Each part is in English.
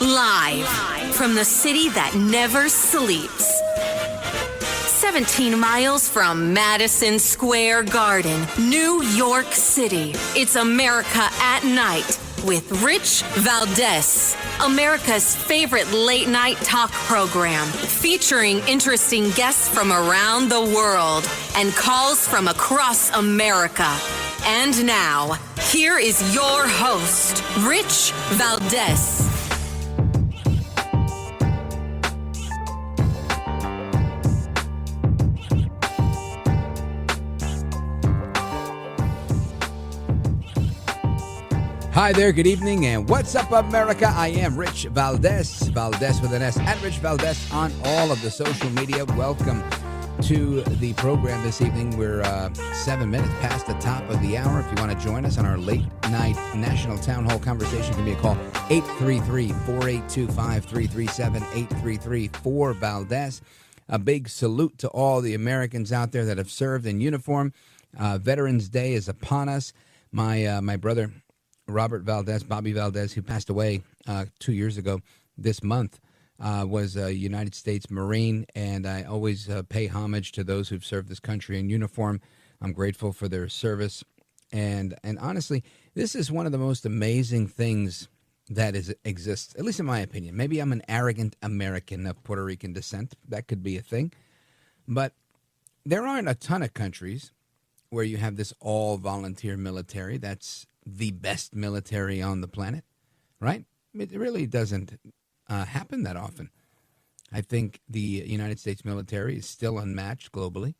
Live from the city that never sleeps. 17 miles from Madison Square Garden, New York City. It's America at Night with Rich Valdés, America's favorite late-night talk program, featuring interesting guests from around the world and calls from across America. And now, here is your host, Rich Valdés. Hi there, good evening, and what's up, America? I am Rich Valdés, Valdés with an S, at Rich Valdés on all of the social media. Welcome to the program this evening. We're 7 minutes past the top of the hour. If you want to join us on our late night national town hall conversation, give me a call, 833-482-5337, 833-4-VALDÉS. A big salute to all the Americans out there that have served in uniform. Veterans Day is upon us. My brother, Robert Valdés, Bobby Valdés, who passed away 2 years ago this month, was a United States Marine, and I always pay homage to those who've served this country in uniform. I'm grateful for their service, and honestly, this is one of the most amazing things that exists, at least in my opinion. Maybe I'm an arrogant American of Puerto Rican descent. That could be a thing, but there aren't a ton of countries where you have this all-volunteer military. That's the best military on the planet, right? It really doesn't happen that often. I think the United States military is still unmatched globally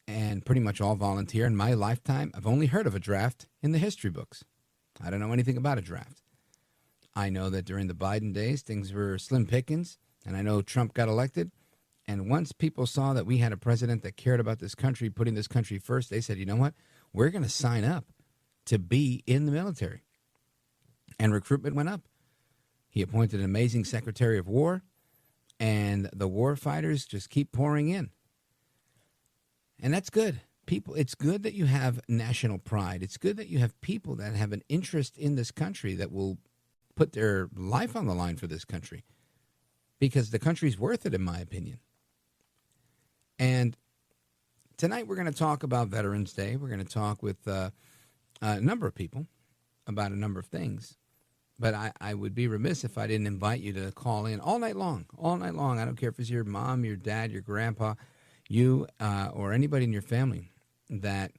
and pretty much all volunteer. In my lifetime, I've only heard of a draft in the history books. I don't know anything about a draft. I know that during the Biden days, things were slim pickings, and I know Trump got elected. And once people saw that we had a president that cared about this country, putting this country first, they said, you know what? We're going to sign up to be in the military. And recruitment went up. He appointed an amazing Secretary of War, and the war fighters just keep pouring in. And that's good. People, it's good that you have national pride. It's good that you have people that have an interest in this country that will put their life on the line for this country, because the country's worth it, in my opinion. And tonight we're going to talk about Veterans Day. We're going to talk with a number of people about a number of things, but I would be remiss if I didn't invite you to call in all night long. I don't care if it's your mom, your dad, your grandpa, you, or anybody in your family that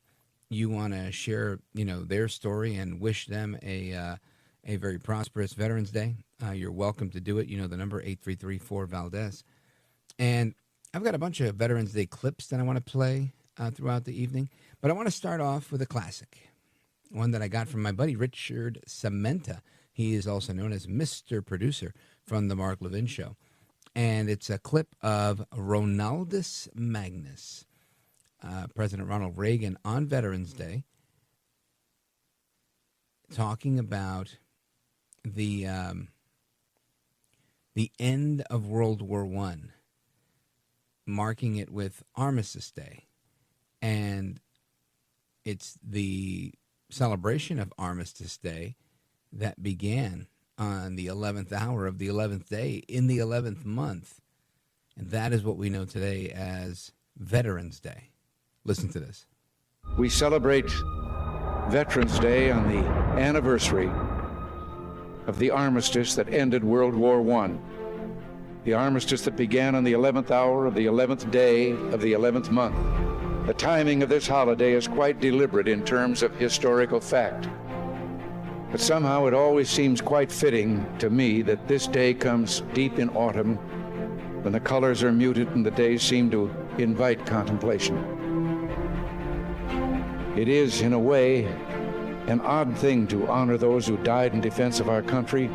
you want to share, their story and wish them a very prosperous Veterans Day. You're welcome to do it. The number 833-4-VALDÉS. And I've got a bunch of Veterans Day clips that I want to play throughout the evening, but I want to start off with a classic. One that I got from my buddy Richard Samenta. He is also known as Mr. Producer from The Mark Levin Show. And it's a clip of Ronaldus Magnus, President Ronald Reagan on Veterans Day, talking about the end of World War I, marking it with Armistice Day. And it's the celebration of Armistice Day that began on the 11th hour of the 11th day in the 11th month. And that is what we know today as Veterans Day. Listen to this. We celebrate Veterans Day on the anniversary of the armistice that ended World War I. The armistice that began on the 11th hour of the 11th day of the 11th month. The timing of this holiday is quite deliberate in terms of historical fact. But somehow it always seems quite fitting to me that this day comes deep in autumn, when the colors are muted and the days seem to invite contemplation. It is, in a way, an odd thing to honor those who died in defense of our country,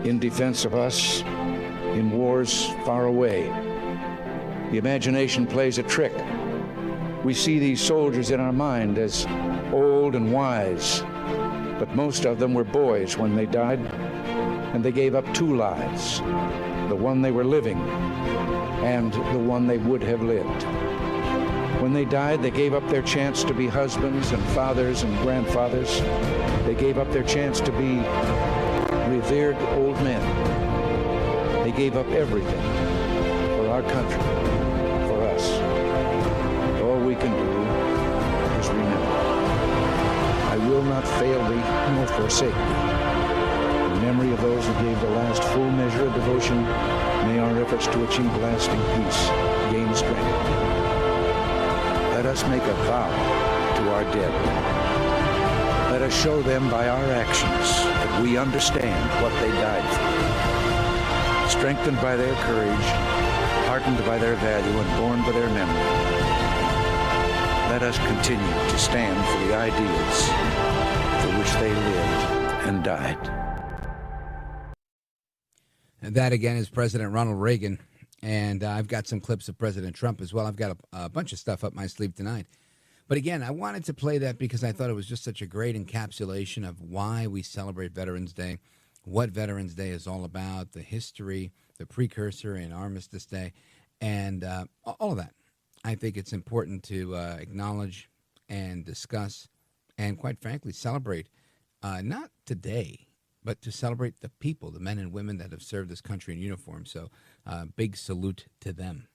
in defense of us, in wars far away. The imagination plays a trick. We see these soldiers in our mind as old and wise, but most of them were boys when they died, and they gave up 2 lives, the one they were living and the one they would have lived. When they died, they gave up their chance to be husbands and fathers and grandfathers. They gave up their chance to be revered old men. They gave up everything for our country, for us. All we can do is remember. I will not fail thee nor forsake thee. In memory of those who gave the last full measure of devotion, may our efforts to achieve lasting peace gain strength. Let us make a vow to our dead. Let us show them by our actions that we understand what they died for. Strengthened by their courage, heartened by their value, and born by their memory, let us continue to stand for the ideals for which they lived and died. And that, again, is President Ronald Reagan. And I've got some clips of President Trump as well. I've got a bunch of stuff up my sleeve tonight. But again, I wanted to play that because I thought it was just such a great encapsulation of why we celebrate Veterans Day, what Veterans Day is all about, the history, the precursor in Armistice Day, and all of that. I think it's important to acknowledge and discuss and, quite frankly, celebrate not today, but to celebrate the people, the men and women that have served this country in uniform. So big salute to them.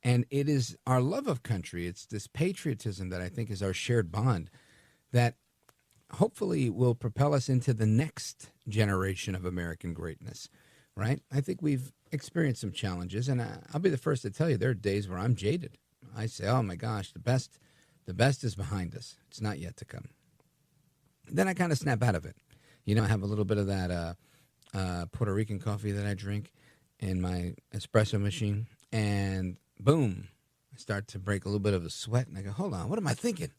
And it is our love of country, it's this patriotism that I think is our shared bond that hopefully will propel us into the next generation of American greatness, right? I think we've experienced some challenges, and I'll be the first to tell you there are days where I'm jaded. I say, oh my gosh, the best is behind us. It's not yet to come. Then I kind of snap out of it. You know, I have a little bit of that Puerto Rican coffee that I drink in my espresso machine, and boom, I start to break a little bit of a sweat, and I go, hold on, what am I thinking?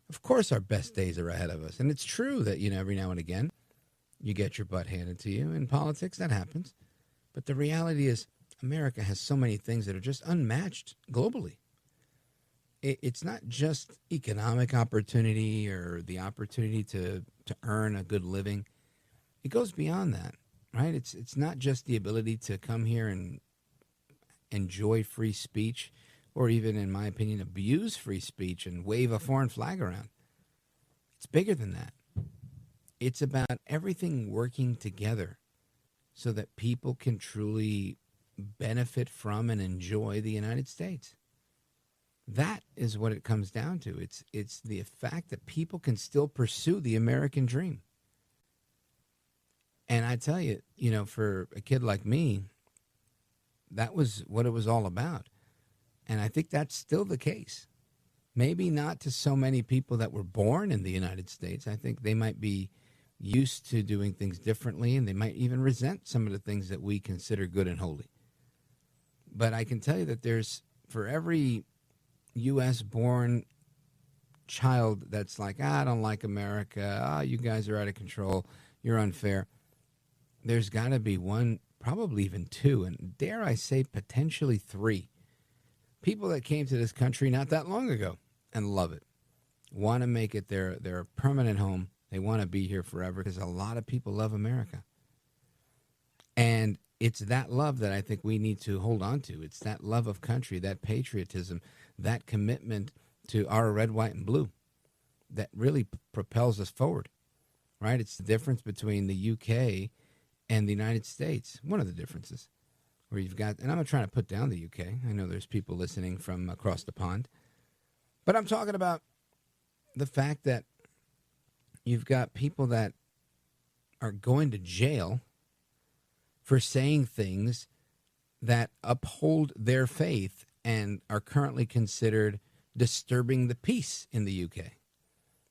Of course our best days are ahead of us. And it's true that, you know, every now and again, you get your butt handed to you. In politics, that happens. But the reality is America has so many things that are just unmatched globally. It's not just economic opportunity or the opportunity to earn a good living. It goes beyond that, right? It's not just the ability to come here and enjoy free speech or even, in my opinion, abuse free speech and wave a foreign flag around. It's bigger than that. It's about everything working together so that people can truly benefit from and enjoy the United States. That is what it comes down to. It's the fact that people can still pursue the American dream. And I tell you, you know, for a kid like me, that was what it was all about. And I think that's still the case. Maybe not to so many people that were born in the United States. I think they might be used to doing things differently, and they might even resent some of the things that we consider good and holy. But I can tell you that there's, for every U.S.-born child that's like, I don't like America, you guys are out of control, you're unfair, there's got to be one, probably even two, and dare I say potentially three, people that came to this country not that long ago and love it, want to make it their permanent home. They want to be here forever because a lot of people love America. And it's that love that I think we need to hold on to. It's that love of country, that patriotism, that commitment to our red, white, and blue that really propels us forward, right? It's the difference between the UK and the United States. One of the differences where you've got, and I'm not trying to put down the UK. I know there's people listening from across the pond. But I'm talking about the fact that you've got people that are going to jail for saying things that uphold their faith and are currently considered disturbing the peace in the UK,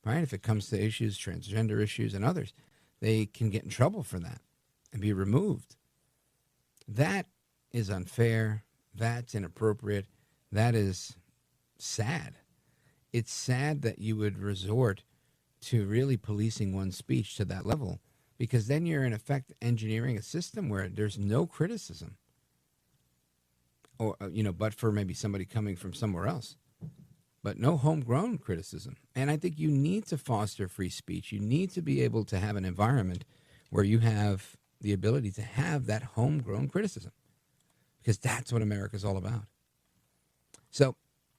right? If it comes to issues, transgender issues and others, they can get in trouble for that and be removed. That is unfair. That's inappropriate. That is sad. It's sad that you would resort to really policing one's speech to that level, because then you're in effect engineering a system where there's no criticism, or but for maybe somebody coming from somewhere else, but no homegrown criticism. And I think you need to foster free speech. You need to be able to have an environment where you have the ability to have that homegrown criticism, because that's what America's all about. So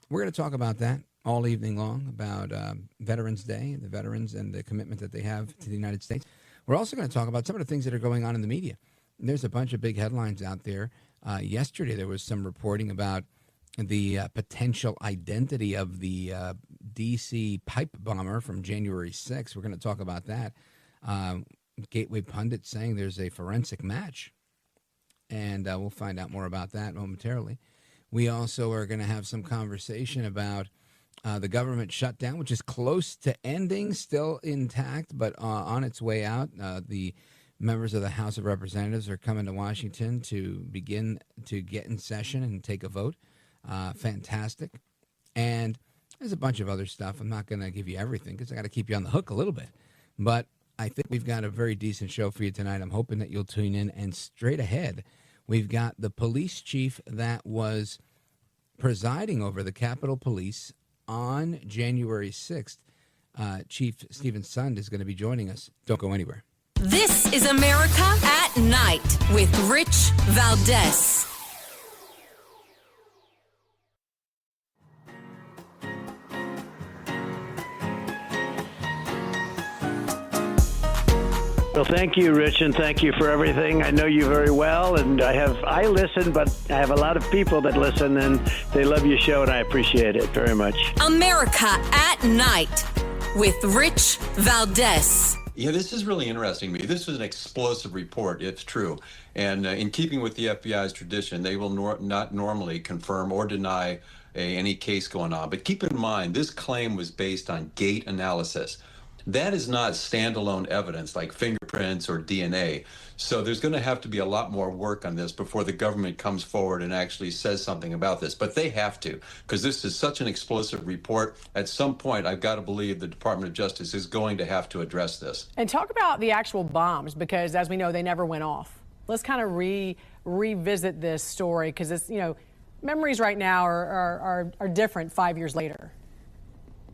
we're going to talk about that all evening long, about Veterans Day, the veterans and the commitment that they have to the United States. We're also going to talk about some of the things that are going on in the media. There's a bunch of big headlines out there. Yesterday, there was some reporting about the potential identity of the D.C. pipe bomber from January 6th. We're going to talk about that. Gateway Pundit saying there's a forensic match, and we'll find out more about that momentarily. We also are going to have some conversation about the government shutdown, which is close to ending, still intact, but on its way out. The members of the House of Representatives are coming to Washington to begin to get in session and take a vote. Fantastic. And there's a bunch of other stuff. I'm not going to give you everything because I got to keep you on the hook a little bit. But I think we've got a very decent show for you tonight. I'm hoping that you'll tune in. And straight ahead, we've got the police chief that was presiding over the Capitol Police on January 6th. Chief Stephen Sund is going to be joining us. Don't go anywhere. This is America at Night with Rich Valdés. Well, thank you, Rich, and thank you for everything. I know you very well, and I listen, but I have a lot of people that listen, and they love your show, and I appreciate it very much. America at Night with Rich Valdés. Yeah, this is really interesting to me. This was an explosive report, it's true. And in keeping with the FBI's tradition, they will not normally confirm or deny any case going on. But keep in mind, this claim was based on gait analysis. That is not standalone evidence like fingerprints or DNA. So there's going to have to be a lot more work on this before the government comes forward and actually says something about this. But they have to, because this is such an explosive report. At some point, I've got to believe the Department of Justice is going to have to address this. And talk about the actual bombs, because as we know, they never went off. Let's kind of revisit this story, because it's, memories right now are different 5 years later.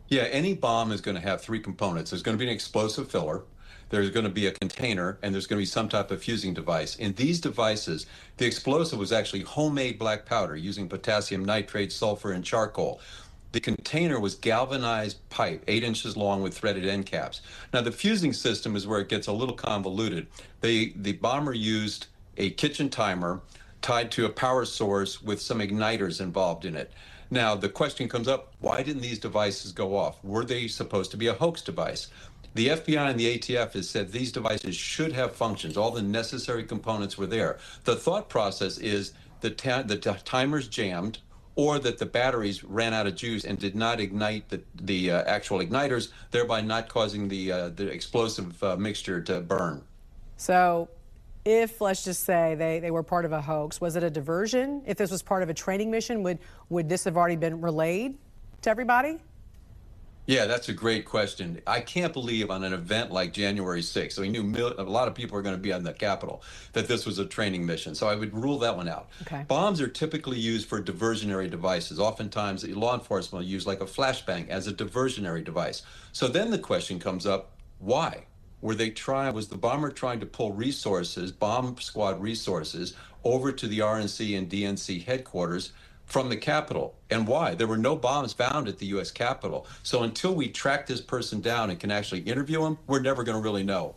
Yeah, any bomb is going to have three components. There's going to be an explosive filler, there's going to be a container, and there's going to be some type of fusing device. In these devices, the explosive was actually homemade black powder using potassium nitrate, sulfur, and charcoal. The container was galvanized pipe, 8 inches long with threaded end caps. Now, the fusing system is where it gets a little convoluted. The bomber used a kitchen timer tied to a power source with some igniters involved in it. Now, the question comes up, why didn't these devices go off? Were they supposed to be a hoax device? The FBI and the ATF has said these devices should have functions. All the necessary components were there. The thought process is the timers jammed, or that the batteries ran out of juice and did not ignite the actual igniters, thereby not causing the explosive mixture to burn. So if, let's just say, they were part of a hoax, was it a diversion? If this was part of a training mission, would this have already been relayed to everybody? Yeah, that's a great question. I can't believe on an event like January 6th, so we knew a lot of people were going to be on the Capitol, that this was a training mission. So I would rule that one out. Okay. Bombs are typically used for diversionary devices. Oftentimes, law enforcement will use like a flashbang as a diversionary device. So then the question comes up, why? Was the bomber trying to pull resources, bomb squad resources, over to the RNC and DNC headquarters from the Capitol? And why? There were no bombs found at the U.S. Capitol. So until we track this person down and can actually interview him, we're never going to really know.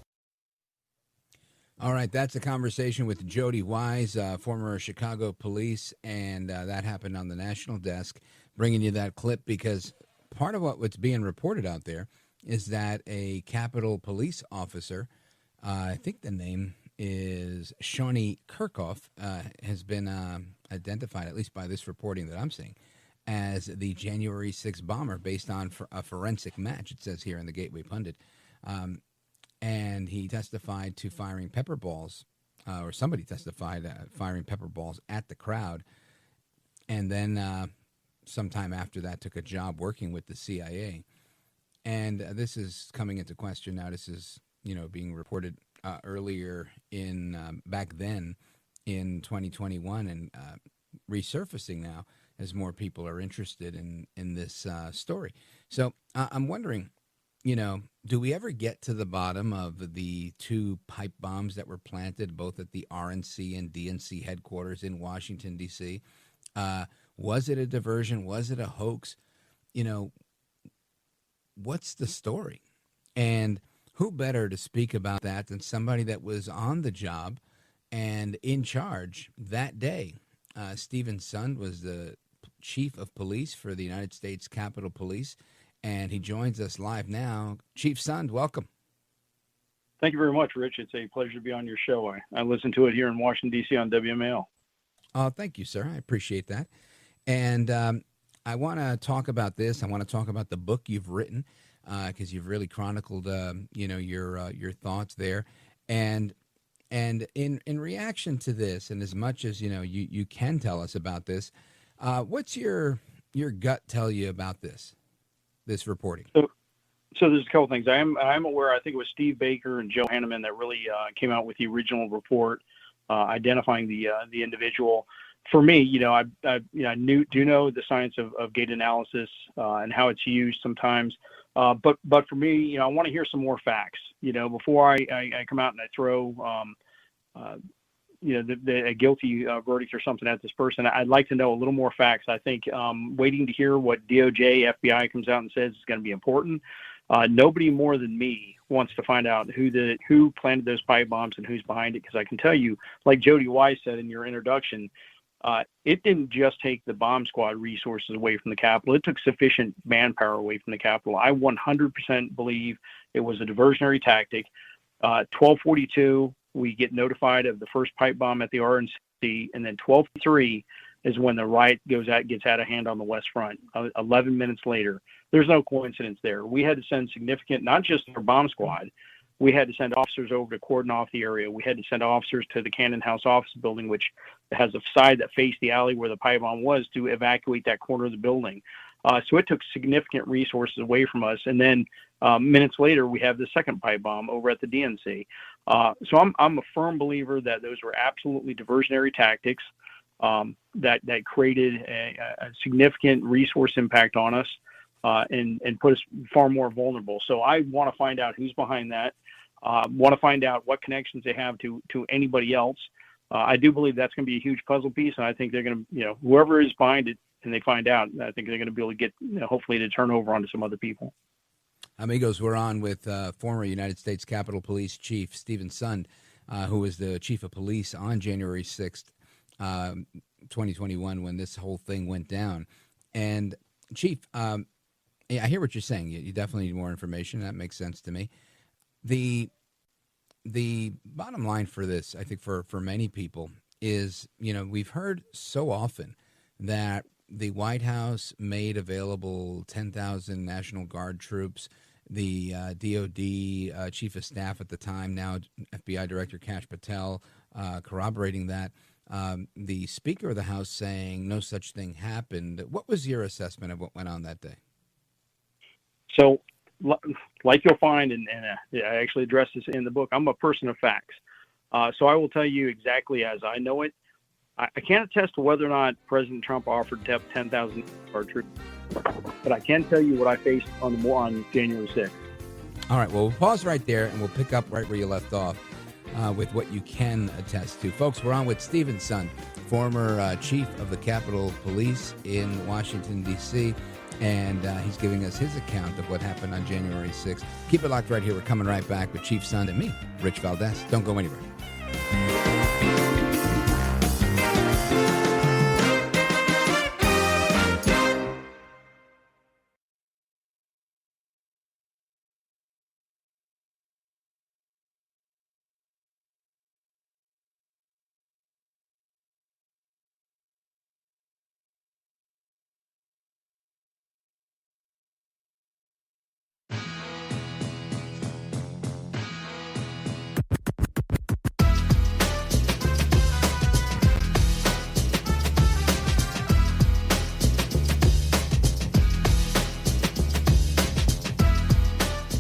All right, that's a conversation with Jody Wise, former Chicago police, and that happened on the national desk, bringing you that clip because part of what's being reported out there is that a Capitol police officer, I think the name is Shawnee Kirkhoff, has been identified, at least by this reporting that I'm seeing, as the January 6th bomber based on a forensic match, it says here in the Gateway Pundit. And he testified to firing pepper balls, or somebody testified firing pepper balls at the crowd. And then sometime after that took a job working with the CIA. And this is coming into question now. This is, being reported earlier back then in 2021 and resurfacing now as more people are interested in this story. So I'm wondering, do we ever get to the bottom of the 2 pipe bombs that were planted both at the RNC and DNC headquarters in Washington, D.C.? Was it a diversion? Was it a hoax? What's the story? And who better to speak about that than somebody that was on the job and in charge that day? Stephen Sund was the chief of police for the United States Capitol Police, and he joins us live now. Chief Sund, welcome. Thank you very much, Rich. It's a pleasure to be on your show. I listen to it here in Washington, D.C. on WMAL. Oh, thank you, sir. I appreciate that. And I want to talk about this. I want to talk about the book you've written because you've really chronicled, your thoughts there. And in reaction to this, and as much as you can tell us about this, what's your gut tell you about this reporting? So there's a couple things. I'm aware. I think it was Steve Baker and Joe Hanneman that really came out with the original report identifying the individual. For me, I do know the science of gait analysis and how it's used sometimes. But for me, I want to hear some more facts. Before I come out and I throw a guilty verdict or something at this person, I'd like to know a little more facts. I think waiting to hear what DOJ, FBI comes out and says is going to be important. Nobody more than me wants to find out who planted those pipe bombs and who's behind it, because I can tell you, like Jody Wise said in your introduction, it didn't just take the bomb squad resources away from the Capitol. It took sufficient manpower away from the Capitol. I 100% believe it was a diversionary tactic. 12:42, we get notified of the first pipe bomb at the RNC, and then 12:03 is when the riot gets out of hand on the West Front. 11 minutes later, there's no coincidence there. We had to send significant, not just our bomb squad, we had to send officers over to cordon off the area. We had to send officers to the Cannon House office building, which has a side that faced the alley where the pipe bomb was, to evacuate that corner of the building. So it took significant resources away from us. And then minutes later, we have the second pipe bomb over at the DNC. So I'm a firm believer that those were absolutely diversionary tactics that created a significant resource impact on us and put us far more vulnerable. So I want to find out who's behind that. Want to find out what connections they have to anybody else. I do believe that's going to be a huge puzzle piece, and I think they're going to, whoever is behind it, and they find out, I think they're going to be able to get, hopefully, to turn over onto some other people. Amigos, we're on with former United States Capitol Police Chief Stephen Sund, who was the chief of police on January 6th, 2021, when this whole thing went down. And, Chief, I hear what you're saying. You definitely need more information. That makes sense to me. The bottom line for this, I think, for many people is, we've heard so often that the White House made available 10,000 National Guard troops. The DOD chief of staff at the time, now FBI Director Kash Patel, corroborating that. The Speaker of the House saying no such thing happened. What was your assessment of what went on that day? So, like you'll find, and I actually address this in the book, I'm a person of facts. So I will tell you exactly as I know it. I can't attest to whether or not President Trump offered to have 10,000 Guard troops, but I can tell you what I faced on January 6th. All right, well, we'll pause right there, and we'll pick up right where you left off with what you can attest to. Folks, we're on with Stephen Sund, former chief of the Capitol Police in Washington, D.C., and he's giving us his account of what happened on January 6th. Keep it locked right here. We're coming right back with Chief Sund and me, Rich Valdés. Don't go anywhere.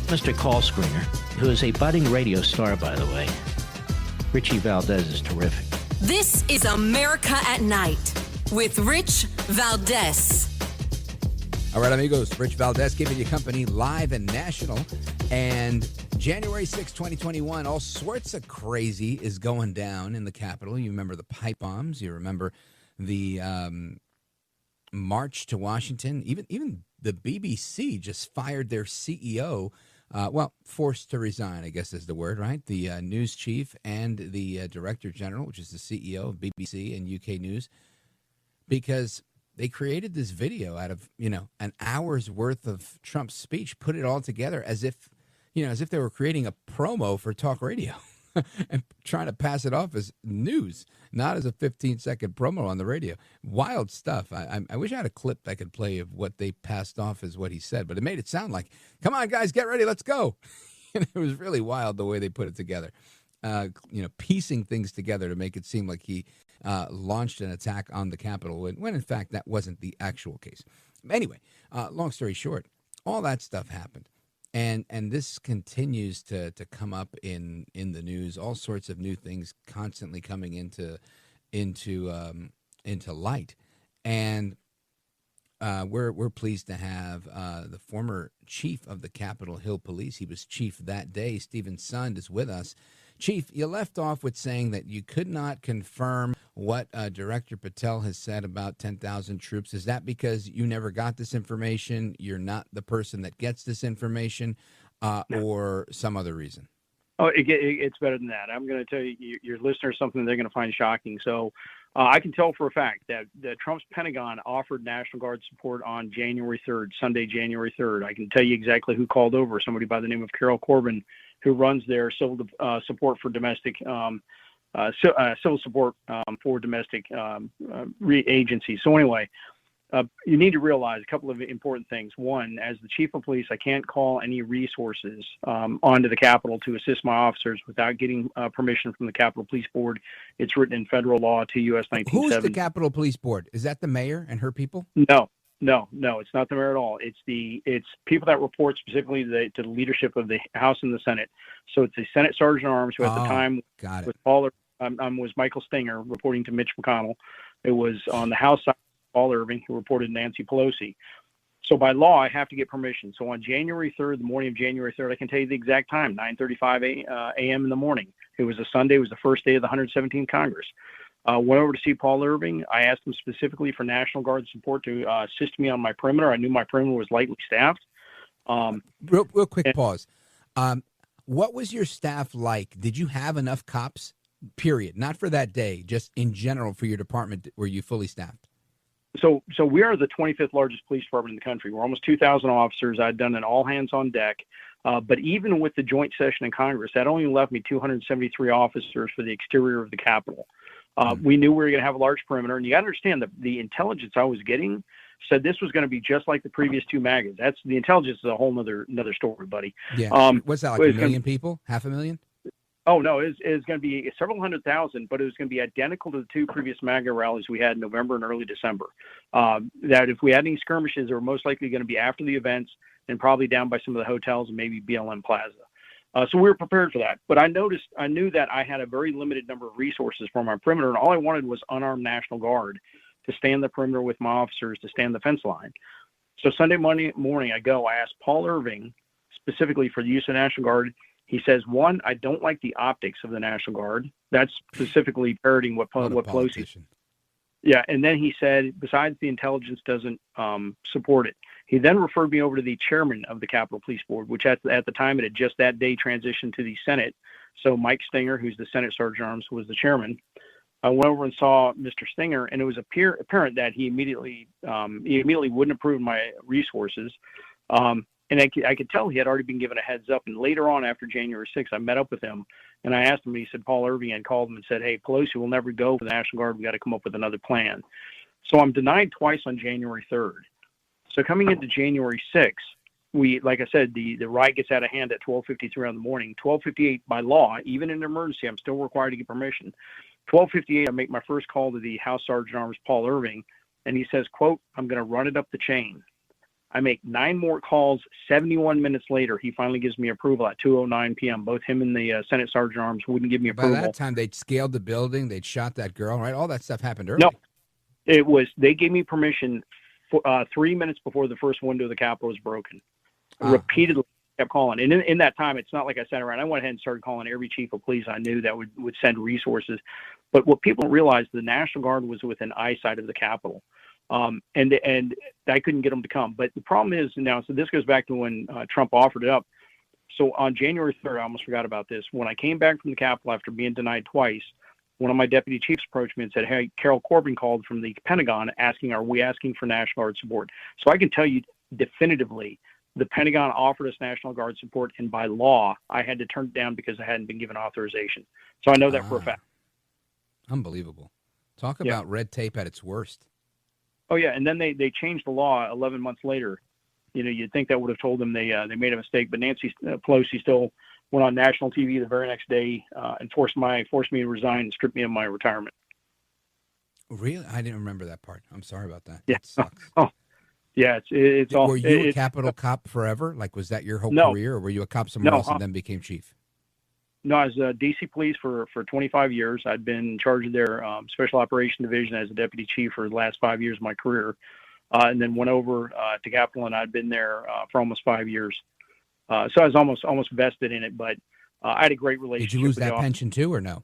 Mr. Call Screener, who is a budding radio star, by the way. Richie Valdés is terrific. This is America at Night with Rich Valdés. All right, amigos, Rich Valdés keeping you company live and national. And January 6, 2021, all sorts of crazy is going down in the Capitol. You remember the pipe bombs. You remember the march to Washington. Even the BBC just fired their CEO. Forced to resign, I guess is the word, right? The news chief and the director general, which is the CEO of BBC and UK News, because they created this video out of, an hour's worth of Trump's speech, put it all together as if they were creating a promo for talk radio and trying to pass it off as news, not as a 15-second promo on the radio. Wild stuff. I wish I had a clip I could play of what they passed off as what he said, but it made it sound like, come on, guys, get ready, let's go. And it was really wild the way they put it together, piecing things together to make it seem like he launched an attack on the Capitol when in fact that wasn't the actual case. Anyway, long story short, all that stuff happened. And this continues to come up in the news. All sorts of new things constantly coming into light, and we're pleased to have the former chief of the Capitol Hill Police. He was chief that day. Stephen Sund is with us. Chief, you left off with saying that you could not confirm what Director Patel has said about 10,000 troops. Is that because you never got this information, you're not the person that gets this information, or some other reason? Oh, it's better than that. I'm going to tell your listeners something they're going to find shocking. So I can tell for a fact that Trump's Pentagon offered National Guard support on January 3rd, Sunday, January 3rd. I can tell you exactly who called over, somebody by the name of Carol Corbin, who runs their civil support for domestic civil support for domestic agencies. So anyway, you need to realize a couple of important things. One, as the chief of police, I can't call any resources onto the Capitol to assist my officers without getting permission from the Capitol Police Board. It's written in federal law to U.S. 1970. Who's the Capitol Police Board? Is that the mayor and her people? No, it's not the mayor at all. It's people that report specifically to the leadership of the House and the Senate. So it's the Senate Sergeant at Arms, who at the time was Michael Stenger reporting to Mitch McConnell. It was on the House side, Paul Irving, who reported to Nancy Pelosi. So by law, I have to get permission. So on January 3rd, the morning of January 3rd, I can tell you the exact time, 9:35 a.m. in the morning. It was a Sunday. It was the first day of the 117th Congress. Went over to see Paul Irving. I asked him specifically for National Guard support to assist me on my perimeter. I knew my perimeter was lightly staffed. Real quick pause. What was your staff like? Did you have enough cops, period? Not for that day, just in general for your department. Were you fully staffed? So we are the 25th largest police department in the country. We're almost 2,000 officers. I'd done an all hands on deck. But even with the joint session in Congress, that only left me 273 officers for the exterior of the Capitol. We knew we were going to have a large perimeter, and you got to understand that the intelligence I was getting said this was going to be just like the previous two MAGAs. That's the intelligence is a whole another story, buddy. Yeah. What's that, like a million people? 500,000? Oh, no, it's going to be several 100,000, but it was going to be identical to the two previous MAGA rallies we had in November and early December. That if we had any skirmishes, they were most likely going to be after the events and probably down by some of the hotels and maybe BLM Plaza. So we were prepared for that. But I knew that I had a very limited number of resources for my perimeter, and all I wanted was unarmed National Guard to stand the perimeter with my officers to stand the fence line. So Sunday morning, I asked Paul Irving specifically for the use of National Guard. He says, one, I don't like the optics of the National Guard. That's specifically parroting what Pelosi. Yeah, and then he said, besides, the intelligence doesn't support it. He then referred me over to the chairman of the Capitol Police Board, which at the time it had just that day transitioned to the Senate. So Mike Stenger, who's the Senate Sergeant at Arms, was the chairman. I went over and saw Mr. Stenger, and it was apparent that he immediately wouldn't approve my resources. And I could tell he had already been given a heads up. And later on, after January 6th, I met up with him, and I asked him, and he said Paul Irving had called him and said, hey, Pelosi will never go for the National Guard. We got to come up with another plan. So I'm denied twice on January 3rd. So coming into January 6th, like I said, the riot gets out of hand at 12:53 in the morning. 12:58 by law, even in an emergency, I'm still required to get permission. 12:58, I make my first call to the House Sergeant at Arms, Paul Irving, and he says, quote, I'm going to run it up the chain. I make 9 more calls. 71 minutes later, he finally gives me approval at 2:09 p.m. Both him and the Senate Sergeant at Arms wouldn't give me approval. By that time, they'd scaled the building. They'd shot that girl, right? All that stuff happened early. No, they gave me permission 3 minutes before the first window of the Capitol was broken. Repeatedly kept calling. And in that time, it's not like I sat around. I went ahead and started calling every chief of police I knew that would send resources. But what people don't realize, the National Guard was within eyesight of the Capitol. And I couldn't get them to come. But the problem is now, so this goes back to when Trump offered it up. So on January 3rd, I almost forgot about this. When I came back from the Capitol after being denied twice, one of my deputy chiefs approached me and said, "Hey, Carol Corbin called from the Pentagon asking, are we asking for National Guard support?" So I can tell you definitively, the Pentagon offered us National Guard support, and by law, I had to turn it down because I hadn't been given authorization. So I know that for a fact. Unbelievable. Talk about red tape at its worst. Oh, yeah, and then they changed the law 11 months later. You'd think that would have told them they made a mistake, but Nancy Pelosi still went on national TV the very next day and forced me to resign and stripped me of my retirement. Really? I didn't remember that part. I'm sorry about that. Yeah. That sucks. Oh, yeah. It's all. Were you a Capitol cop forever? Like, was that your whole career, or were you a cop somewhere else and then became chief? No, I was DC Police for 25 years. I'd been in charge of their Special Operation Division as a deputy chief for the last 5 years of my career, and then went over to Capitol, and I'd been there for almost 5 years. So I was almost vested in it, but I had a great relationship. Did you lose with that pension too, or no?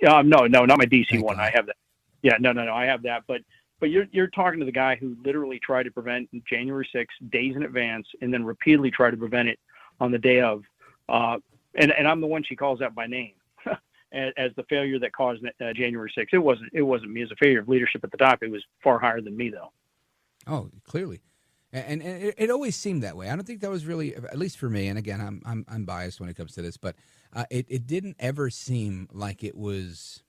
No, not my DC Thank one. God. I have that. Yeah, no, I have that. But you're talking to the guy who literally tried to prevent January 6th days in advance, and then repeatedly tried to prevent it on the day of. And I'm the one she calls out by name as the failure that caused January 6th. It wasn't me as a failure of leadership at the top. It was far higher than me, though. Oh, clearly. And it always seemed that way. I don't think that was really, at least for me. And again, I'm biased when it comes to this, but it didn't ever seem like it was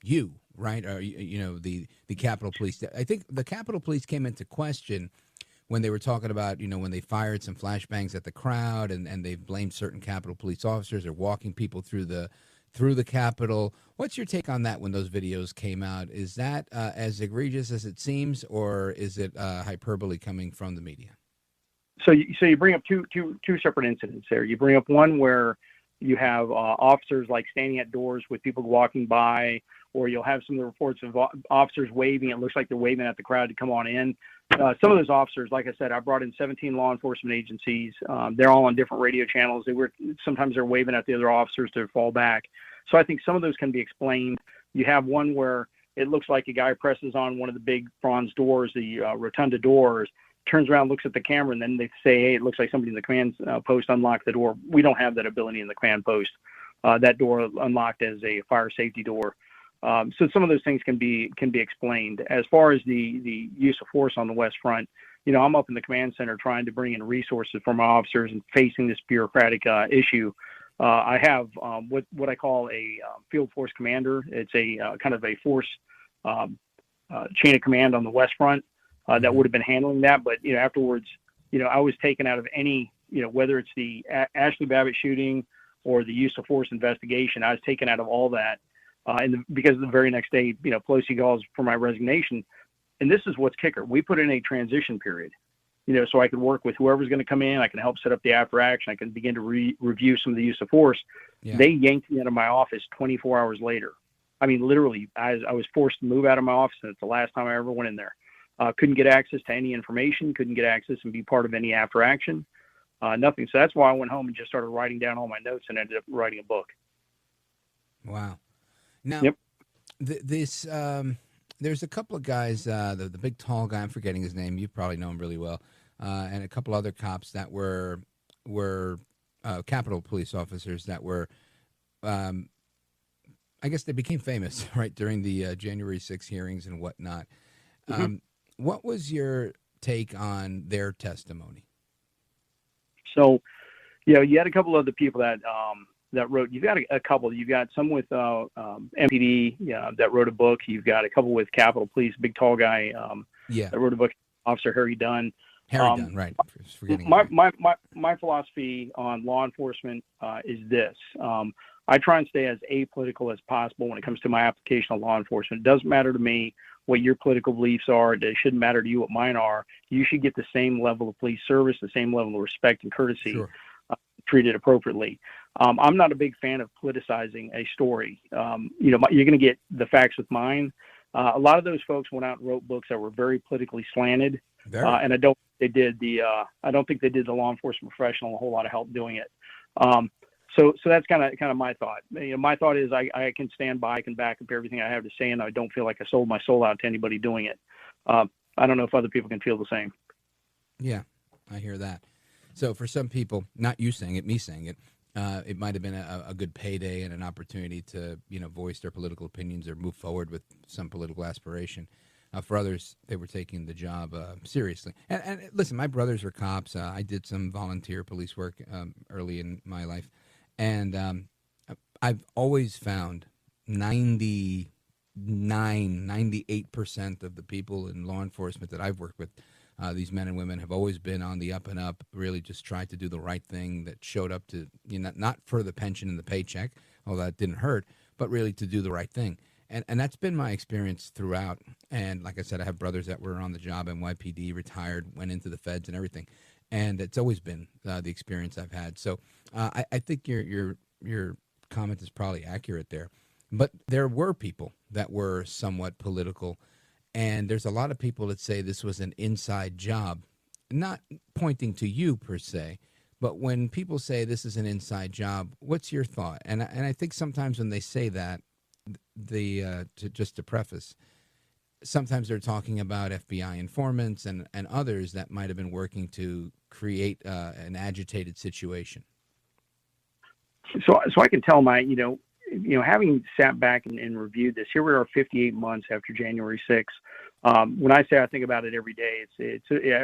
you, right? Or the Capitol Police. I think the Capitol Police came into question when they were talking about when they fired some flashbangs at the crowd, and they blamed certain Capitol Police officers or walking people through the Capitol. What's your take on that when those videos came out? Is that as egregious as it seems, or is it hyperbole coming from the media? So you bring up two separate incidents there. You bring up one where you have officers like standing at doors with people walking by, or you'll have some of the reports of officers waving. It looks like they're waving at the crowd to come on in. Some of those officers, like I said, I brought in 17 law enforcement agencies. They're all on different radio channels. Sometimes they're waving at the other officers to fall back. So I think some of those can be explained. You have one where it looks like a guy presses on one of the big bronze doors, the rotunda doors, turns around, looks at the camera, and then they say, "Hey, it looks like somebody in the command post unlocked the door." We don't have that ability in the command post. That door unlocked as a fire safety door. So some of those things can be explained. As far as the use of force on the West Front, I'm up in the command center trying to bring in resources for my officers and facing this bureaucratic issue. I have what I call a field force commander. It's a kind of a force chain of command on the West Front that would have been handling that. But afterwards, I was taken out of any, whether it's the Ashley Babbitt shooting or the use of force investigation, I was taken out of all that. Because the very next day, Pelosi calls for my resignation. And this is what's kicker. We put in a transition period, so I could work with whoever's going to come in. I can help set up the after action. I can begin to review some of the use of force. Yeah. They yanked me out of my office 24 hours later. I mean, literally, I was forced to move out of my office, and it's the last time I ever went in there. Couldn't get access to any information, couldn't get access and be part of any after action, nothing. So that's why I went home and just started writing down all my notes and ended up writing a book. Wow. Now, yep. There's a couple of guys, the big tall guy, I'm forgetting his name, you probably know him really well, and a couple other cops that were Capitol Police officers that were, I guess they became famous, right, during the January 6th hearings and whatnot. Mm-hmm. What was your take on their testimony? So, you had a couple of the people that wrote. You've got a couple. You've got some with MPD that wrote a book. You've got a couple with Capitol Police, big tall guy that wrote a book, Officer Harry Dunn. Dunn, right. Forgetting my philosophy on law enforcement is this. I try and stay as apolitical as possible when it comes to my application of law enforcement. It doesn't matter to me what your political beliefs are. It shouldn't matter to you what mine are. You should get the same level of police service, the same level of respect and courtesy, sure. Treated appropriately. I'm not a big fan of politicizing a story. You're going to get the facts with mine, A lot of those folks went out and wrote books that were very politically slanted, and I don't think they did the law enforcement professional a whole lot of help doing it. So that's kind of my thought. My thought is I can stand by, I can back up everything I have to say, and I don't feel like I sold my soul out to anybody doing it. I don't know if other people can feel the same. Yeah, I hear that. So for some people, not you saying it, me saying it, it might have been a good payday and an opportunity to, voice their political opinions or move forward with some political aspiration. For others, they were taking the job seriously. And listen, my brothers are cops. I did some volunteer police work early in my life. And I've always found 98% of the people in law enforcement that I've worked with, these men and women have always been on the up and up, really just tried to do the right thing, that showed up to, not for the pension and the paycheck, although that didn't hurt, but really to do the right thing. And that's been my experience throughout. And like I said, I have brothers that were on the job, NYPD, retired, went into the feds and everything. And it's always been the experience I've had. So I think your comment is probably accurate there. But there were people that were somewhat political. And there's a lot of people that say this was an inside job, not pointing to you per se, but when people say this is an inside job, what's your thought? And I think sometimes when they say that, to preface, sometimes they're talking about FBI informants and others that might have been working to create an agitated situation. So I can tell having sat back and reviewed this, here we are 58 months after January 6th. When I say I think about it every day,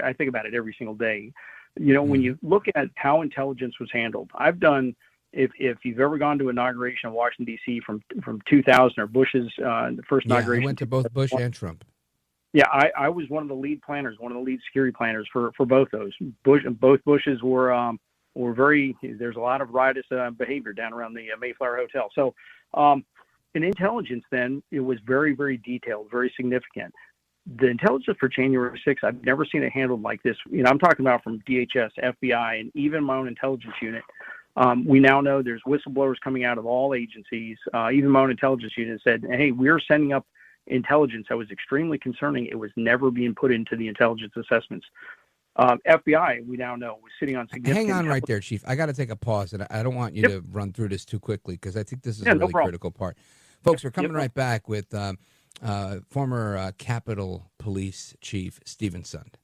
I think about it every single day. When you look at how intelligence was handled, I've done, if you've ever gone to inauguration in Washington, D.C. from 2000 or Bush's the first inauguration. I went to both Bush and Trump. Yeah, I was one of the lead planners, one of the lead security planners for both those. Both Bushes were there's a lot of riotous behavior down around the Mayflower Hotel. So in intelligence then, it was very, very detailed, very significant. The intelligence for January 6th, I've never seen it handled like this. I'm talking about from DHS, FBI, and even my own intelligence unit. We now know there's whistleblowers coming out of all agencies. Even my own intelligence unit said, hey, we're sending up intelligence that was extremely concerning. It was never being put into the intelligence assessments. FBI, we now know, was sitting on significant... Hang on right there, Chief. I got to take a pause, and I don't want you to run through this too quickly, because I think this is a really critical part. Folks, we're coming right back with former Capitol Police Chief Stephen Sund.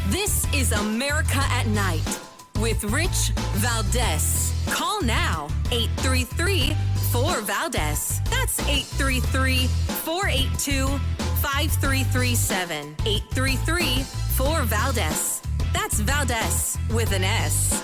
This is America at Night with Rich Valdés. Call now, 833-4-VALDEZ. That's 833-482-5337. 833-4-VALDEZ. That's Valdés with an S.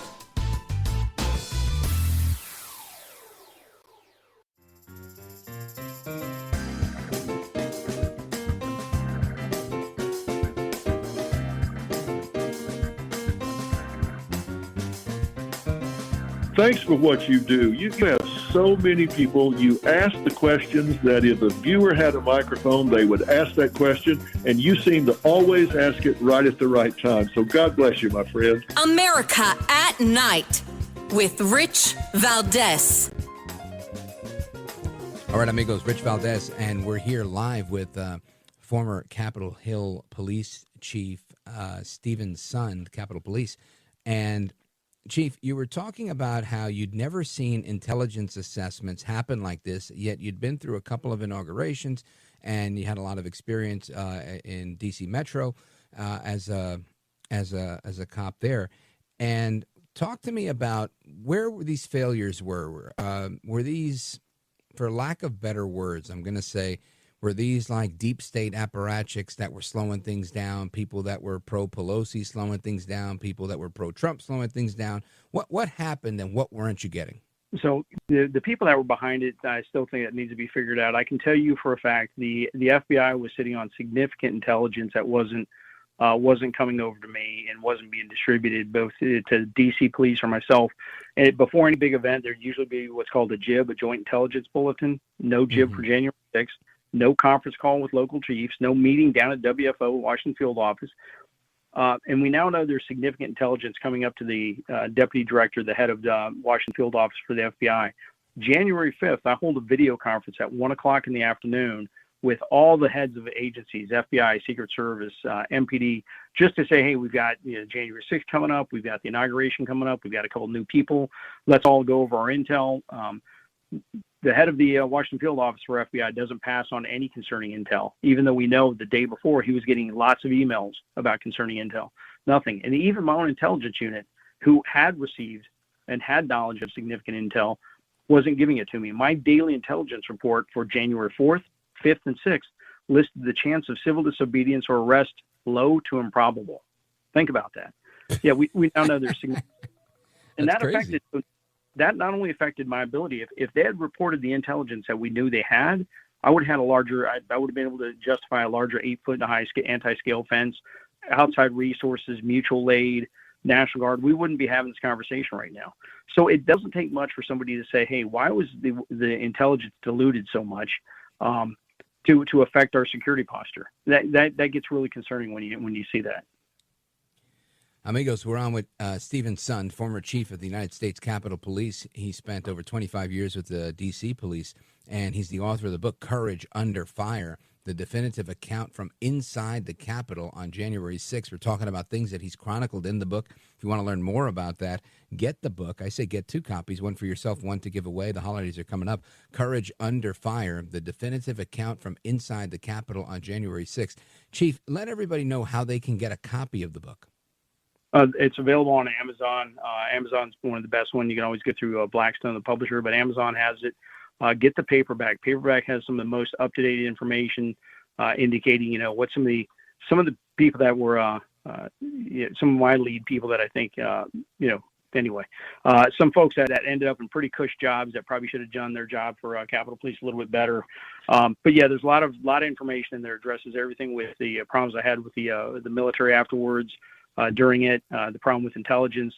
Thanks for what you do. You have so many people. You ask the questions that if a viewer had a microphone, they would ask that question, and you seem to always ask it right at the right time. So God bless you, my friend. America at Night with Rich Valdés. All right, amigos, Rich Valdés, and we're here live with former Capitol Hill Police Chief Stephen Sund, Capitol Police. And Chief, you were talking about how you'd never seen intelligence assessments happen like this, yet you'd been through a couple of inaugurations, and you had a lot of experience in D.C. Metro as a cop there. And talk to me about where these failures were. Were these, for lack of better words, I'm going to say, were these like deep state apparatchiks that were slowing things down, people that were pro-Pelosi slowing things down, people that were pro-Trump slowing things down? What happened, and what weren't you getting? So the people that were behind it, I still think that needs to be figured out. I can tell you for a fact the FBI was sitting on significant intelligence that wasn't coming over to me and wasn't being distributed both to DC police or myself. And before any big event, there'd usually be what's called a JIB, a Joint Intelligence Bulletin. No JIB for January 6th. No conference call with local chiefs, no meeting down at WFO, Washington Field Office. And we now know there's significant intelligence coming up to the deputy director, the head of the Washington Field Office for the FBI. January 5th, I hold a video conference at 1 o'clock in the afternoon with all the heads of agencies, FBI, Secret Service, MPD, just to say, hey, we've got January 6th coming up. We've got the inauguration coming up. We've got a couple new people. Let's all go over our intel. The head of the Washington Field Office for FBI doesn't pass on any concerning intel, even though we know the day before he was getting lots of emails about concerning intel. Nothing. And even my own intelligence unit, who had received and had knowledge of significant intel, wasn't giving it to me. My daily intelligence report for January 4th, 5th, and 6th listed the chance of civil disobedience or arrest low to improbable. Think about that. Yeah, we now know there's significant. And that crazy. That not only affected my ability, if they had reported the intelligence that we knew they had, I would have had I would have been able to justify a larger 8-foot-high anti-scale fence, outside resources, mutual aid, National Guard. We wouldn't be having this conversation right now. So it doesn't take much for somebody to say, hey, why was the intelligence diluted so much to affect our security posture? That gets really concerning when you see that. Amigos, we're on with Stephen Sund, former chief of the United States Capitol Police. He spent over 25 years with the D.C. Police, and he's the author of the book Courage Under Fire, the definitive account from inside the Capitol on January 6th. We're talking about things that he's chronicled in the book. If you want to learn more about that, get the book. I say get 2 copies, one for yourself, one to give away. The holidays are coming up. Courage Under Fire, the definitive account from inside the Capitol on January 6th. Chief, let everybody know how they can get a copy of the book. It's available on Amazon. Amazon's one of the best ones. You can always get through Blackstone, the publisher, but Amazon has it. Get the paperback. Paperback has some of the most up-to-date information, indicating, what some of the people that were, some of my lead people that I think, anyway, some folks that ended up in pretty cush jobs that probably should have done their job for Capitol Police a little bit better. But yeah, there's a lot of information in there. Addresses everything with the problems I had with the military afterwards. During it, the problem with intelligence,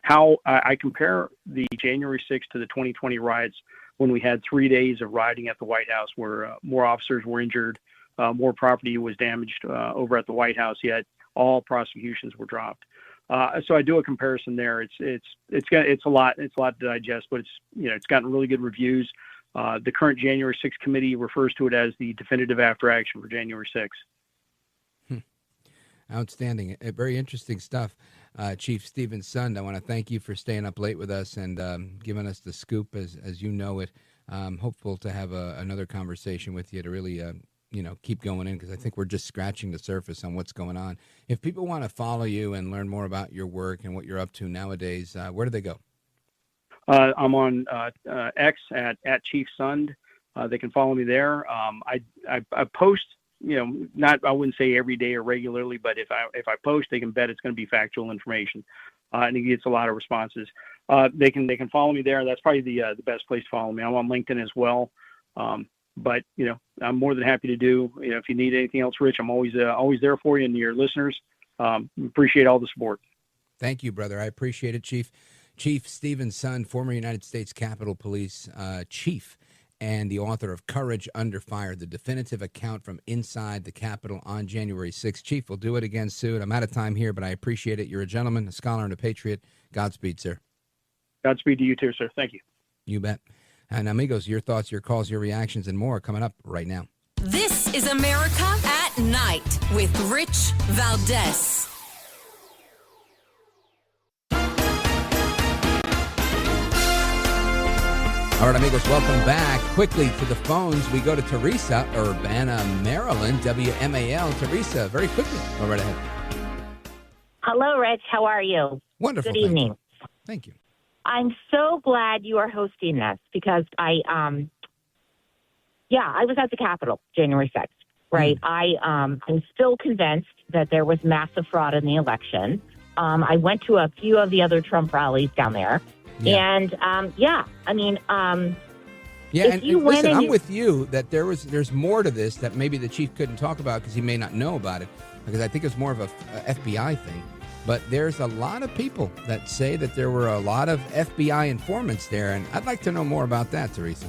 how I compare the January 6th to the 2020 riots when we had 3 days of rioting at the White House where more officers were injured, more property was damaged over at the White House, yet all prosecutions were dropped. So I do a comparison there. It's a lot to digest, but it's gotten really good reviews. The current January 6th committee refers to it as the definitive after action for January 6th. Outstanding. Very interesting stuff. Chief Stephen Sund, I want to thank you for staying up late with us and giving us the scoop as you know it. Hopeful to have another conversation with you to really keep going in, because I think we're just scratching the surface on what's going on. If people want to follow you and learn more about your work and what you're up to nowadays, where do they go? I'm on X at Chief Sund. They can follow me there. I post, I wouldn't say every day or regularly, but if I post, they can bet it's going to be factual information, and it gets a lot of responses. They can follow me there. That's probably the best place to follow me. I'm on LinkedIn as well. But I'm more than happy to do. If you need anything else, Rich, I'm always there for you and your listeners. Appreciate all the support. Thank you, brother. I appreciate it, Chief. Chief Stephen Sund, former United States Capitol Police chief, and the author of Courage Under Fire, the definitive account from inside the Capitol on January 6th. Chief, we'll do it again soon. I'm out of time here, but I appreciate it. You're a gentleman, a scholar, and a patriot. Godspeed, sir. Godspeed to you too, sir. Thank you. You bet. And amigos, your thoughts, your calls, your reactions, and more coming up right now. This is America at Night with Rich Valdés. All right, amigos, welcome back. Quickly to the phones, we go to Teresa, Urbana, Maryland, WMAL. Teresa, very quickly, go right ahead. Hello, Rich. How are you? Wonderful. Good evening. Thank you. I'm so glad you are hosting this because I was at the Capitol January 6th, right? I'm still convinced that there was massive fraud in the election. I went to a few of the other Trump rallies down there. Yeah. And, and listen, I'm with you that there's more to this that maybe the chief couldn't talk about because he may not know about it, because I think it's more of a FBI thing. But there's a lot of people that say that there were a lot of FBI informants there, and I'd like to know more about that, Teresa.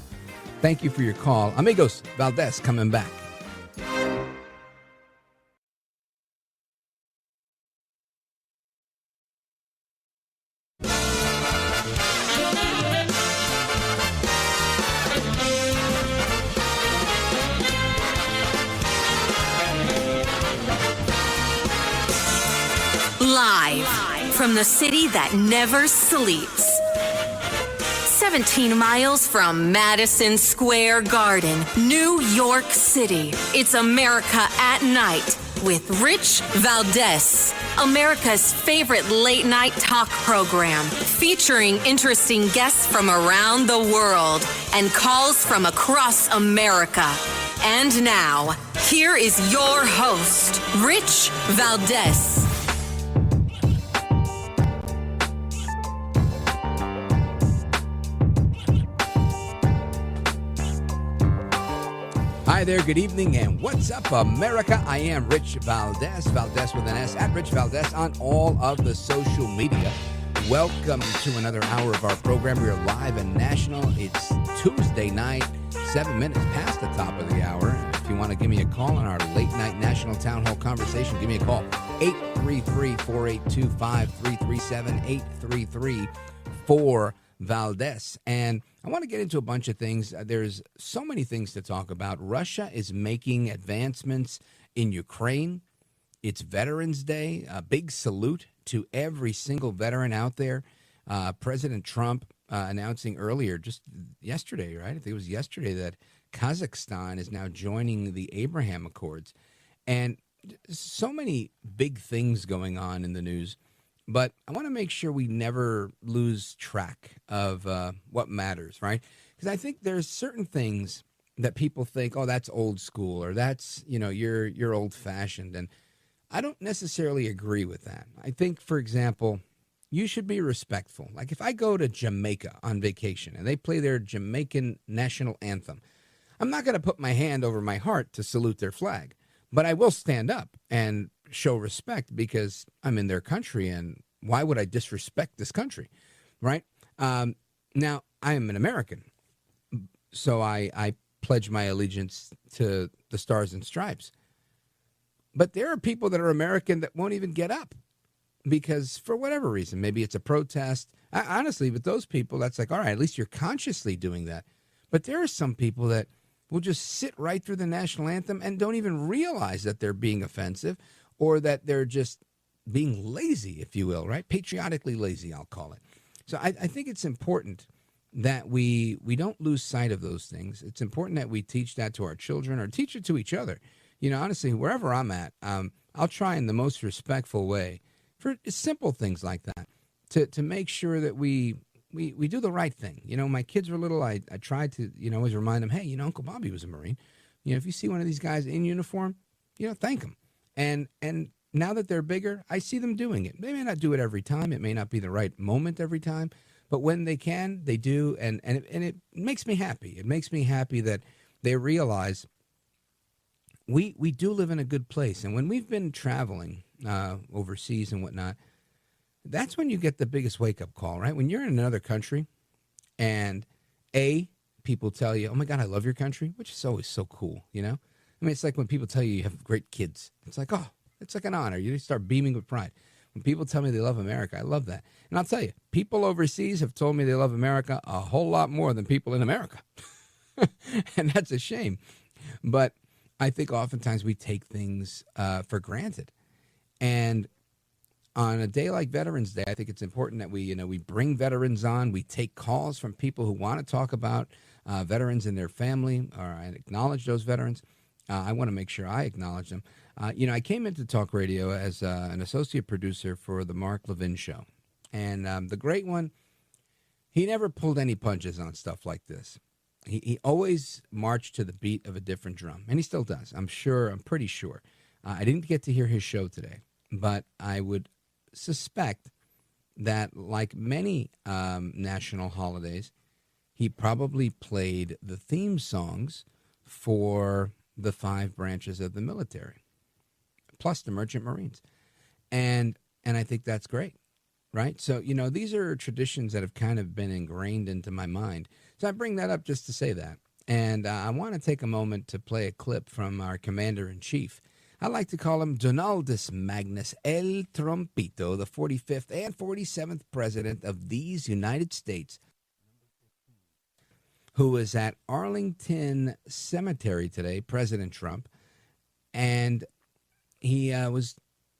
Thank you for your call. Amigos, Valdés coming back. Live from the city that never sleeps. 17 miles from Madison Square Garden, New York City. It's America at Night with Rich Valdés, America's favorite late night talk program, featuring interesting guests from around the world and calls from across America. And now, here is your host, Rich Valdés. Hi there, good evening, and what's up, America? I am Rich Valdés, Valdés with an S, at Rich Valdés on all of the social media. Welcome to another hour of our program. We are live and national. It's Tuesday night, 7 minutes past the top of the hour. If you want to give me a call on our late night national town hall conversation, give me a call, 833-482-5337, 833-4Valdés. And I want to get into a bunch of things. There's so many things to talk about. Russia is making advancements in Ukraine. It's Veterans Day. A big salute to every single veteran out there. President Trump announcing earlier, just yesterday, right? I think it was yesterday, that Kazakhstan is now joining the Abraham Accords. And so many big things going on in the news. But I want to make sure we never lose track of what matters, right? Because I think there's certain things that people think, oh, that's old school, or that's, you're old fashioned. And I don't necessarily agree with that. I think, for example, you should be respectful. Like if I go to Jamaica on vacation and they play their Jamaican national anthem, I'm not going to put my hand over my heart to salute their flag, but I will stand up and show respect because I'm in their country, and why would I disrespect this country, right? Now, I am an American, so I pledge my allegiance to the Stars and Stripes. But there are people that are American that won't even get up because for whatever reason, maybe it's a protest. Honestly, with those people, that's like, all right, at least you're consciously doing that. But there are some people that will just sit right through the national anthem and don't even realize that they're being offensive, or that they're just being lazy, if you will, right? Patriotically lazy, I'll call it. So I think it's important that we don't lose sight of those things. It's important that we teach that to our children or teach it to each other. Honestly, wherever I'm at, I'll try in the most respectful way for simple things like that to make sure that we do the right thing. My kids were little. I tried to, always remind them, hey, Uncle Bobby was a Marine. If you see one of these guys in uniform, thank them. And now that they're bigger, I see them doing it. They may not do it every time. It may not be the right moment every time. But when they can, they do. And it makes me happy. It makes me happy that they realize we do live in a good place. And when we've been traveling overseas and whatnot, that's when you get the biggest wake-up call, right? When you're in another country and, people tell you, oh, my God, I love your country, which is always so cool, it's like when people tell you have great kids. It's like, oh, it's like an honor. You start beaming with pride. When people tell me they love America, I love that. And I'll tell you, people overseas have told me they love America a whole lot more than people in America. And that's a shame. But I think oftentimes we take things for granted. And on a day like Veterans Day, I think it's important that we bring veterans on. We take calls from people who want to talk about veterans and their family, or acknowledge those veterans. I want to make sure I acknowledge them. I came into talk radio as an associate producer for the Mark Levin show. And the great one, he never pulled any punches on stuff like this. He always marched to the beat of a different drum. And he still does. I'm pretty sure. I didn't get to hear his show today. But I would suspect that, like many national holidays, he probably played the theme songs for the 5 branches of the military, plus the Merchant Marines. And I think that's great, right? So, these are traditions that have kind of been ingrained into my mind. So I bring that up just to say that. And I want to take a moment to play a clip from our Commander-in-Chief. I like to call him Donaldus Magnus El Trompito, the 45th and 47th President of these United States, who was at Arlington Cemetery today, President Trump, and he was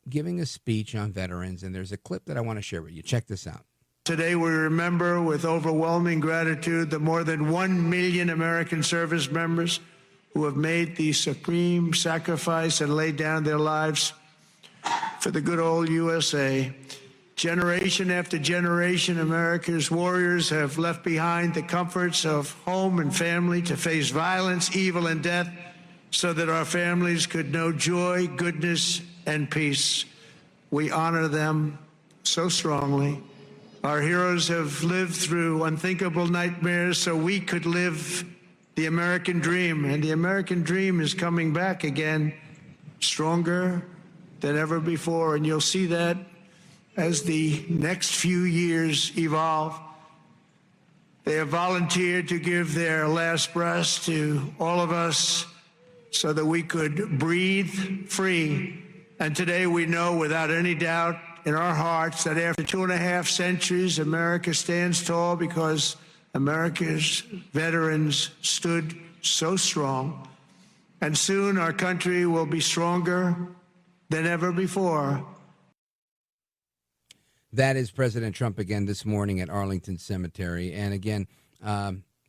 giving a speech on veterans, and there's a clip that I want to share with you. Check this out. Today, we remember with overwhelming gratitude the more than 1 million American service members who have made the supreme sacrifice and laid down their lives for the good old USA. Generation after generation, America's warriors have left behind the comforts of home and family to face violence, evil, and death so that our families could know joy, goodness, and peace. We honor them so strongly. Our heroes have lived through unthinkable nightmares so we could live the American dream. And the American dream is coming back again, stronger than ever before. And you'll see that as the next few years evolve. They have volunteered to give their last breaths to all of us so that we could breathe free. And today we know without any doubt in our hearts that after 2.5 centuries, America stands tall because America's veterans stood so strong. And soon our country will be stronger than ever before. That is President Trump again this morning at Arlington Cemetery. And again,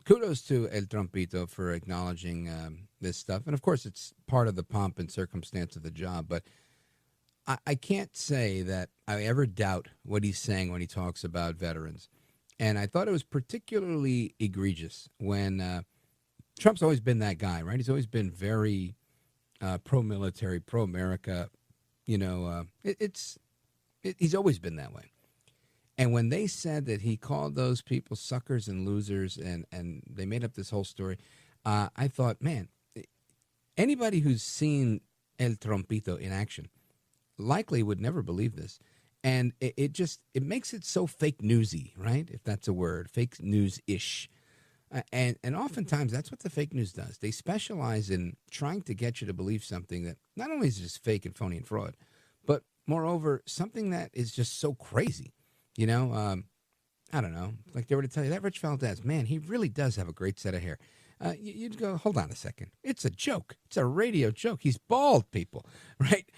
kudos to El Trumpito for acknowledging this stuff. And of course, it's part of the pomp and circumstance of the job. But I can't say that I ever doubt what he's saying when he talks about veterans. And I thought it was particularly egregious when Trump's always been that guy, right? He's always been very pro-military, pro-America. You know, he's always been that way. And when they said that he called those people suckers and losers and they made up this whole story, I thought, man, anybody who's seen El Trumpito in action likely would never believe this. And it makes it so fake newsy, right? If that's a word, fake news-ish. And oftentimes that's what the fake news does. They specialize in trying to get you to believe something that not only is just fake and phony and fraud, but moreover, something that is just so crazy. You know, I don't know, like they were to tell you that Rich Valdés, man, he really does have a great set of hair. You'd go, hold on a second. It's a joke. It's a radio joke. He's bald, people, right?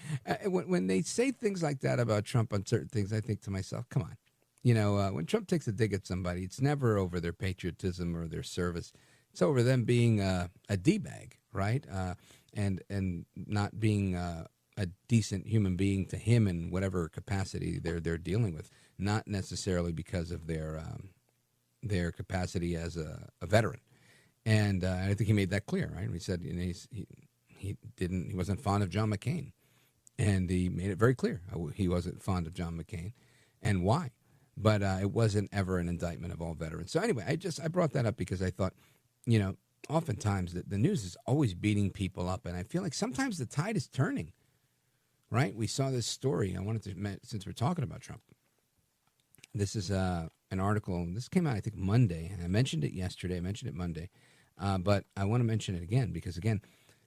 When they say things like that about Trump on certain things, I think to myself, come on. You know, when Trump takes a dig at somebody, it's never over their patriotism or their service. It's over them being a D-bag, right? And not being a decent human being to him in whatever capacity they're dealing with, not necessarily because of their capacity as a veteran. And I think he made that clear, right? He said he wasn't fond of John McCain, and he made it very clear he wasn't fond of John McCain, and why. But it wasn't ever an indictment of all veterans. So anyway, I brought that up because I thought, you know, oftentimes the news is always beating people up, and I feel like sometimes the tide is turning. Right? We saw this story. I wanted to, since we're talking about Trump. This is an article. This came out, I think, Monday. And I mentioned it yesterday. I mentioned it Monday. But I want to mention it again because, again,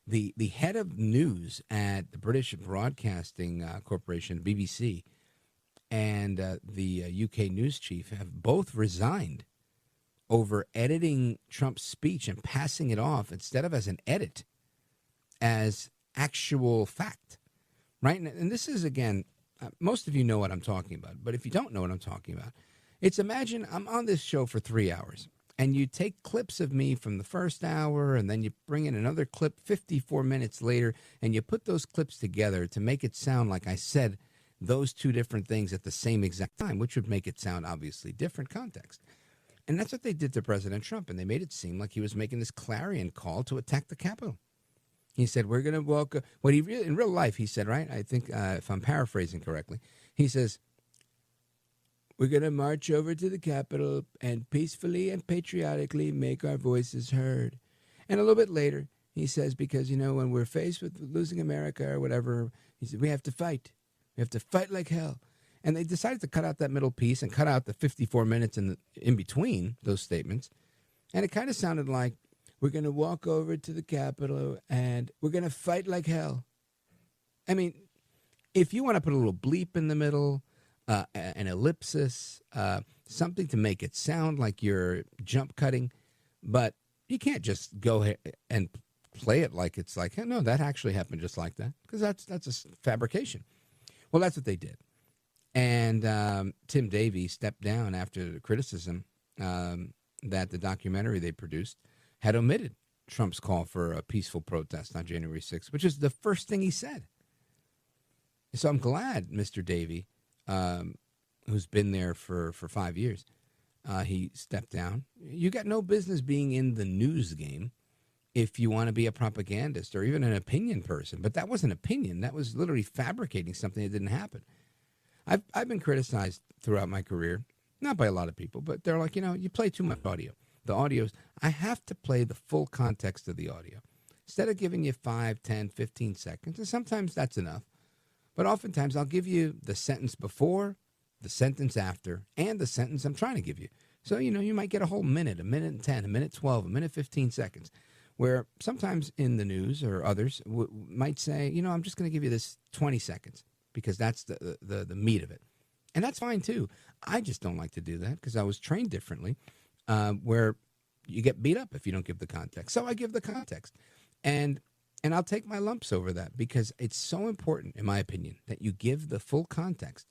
the head of news at the British Broadcasting Corporation, BBC, and the UK news chief have both resigned over editing Trump's speech and passing it off instead of as an edit, as actual fact. Right? And this is, again, most of you know what I'm talking about. But if you don't know what I'm talking about, it's imagine I'm on this show for 3 hours. And you take clips of me from the first hour, and then you bring in another clip 54 minutes later, and you put those clips together to make it sound like I said those two different things at the same exact time, which would make it sound obviously different context. And that's what they did to President Trump, and they made it seem like he was making this clarion call to attack the Capitol. He said, we're going to welcome, what he really, in real life, he said, right? I think, if I'm paraphrasing correctly, he says, we're going to march over to the Capitol and peacefully and patriotically make our voices heard. And a little bit later, he says, because, you know, when we're faced with losing America or whatever, he said, we have to fight. We have to fight like hell. And they decided to cut out that middle piece and cut out the 54 minutes in between those statements. And it kind of sounded like, we're going to walk over to the Capitol and we're going to fight like hell. I mean, if you want to put a little bleep in the middle, an ellipsis, something to make it sound like you're jump cutting, but you can't just go ahead and play it like it's like, hey, no, that actually happened just like that, because that's a fabrication. Well, that's what they did. And Tim Davie stepped down after the criticism that the documentary they produced had omitted Trump's call for a peaceful protest on January 6th, which is the first thing he said. So I'm glad Mr. Davie, who's been there for 5 years, he stepped down. You got no business being in the news game if you want to be a propagandist or even an opinion person. But that wasn't opinion. That was literally fabricating something that didn't happen. I've been criticized throughout my career, not by a lot of people, but they're like, you play too much audio. The audios, I have to play the full context of the audio. Instead of giving you 5, 10, 15 seconds, and sometimes that's enough, but oftentimes I'll give you the sentence before, the sentence after, and the sentence I'm trying to give you. So, you might get a whole minute, a minute and 10, a minute 12, a minute 15 seconds, where sometimes in the news or others might say, I'm just going to give you this 20 seconds because that's the meat of it. And that's fine, too. I just don't like to do that because I was trained differently, where you get beat up if you don't give the context. So I give the context. And I'll take my lumps over that because it's so important, in my opinion, that you give the full context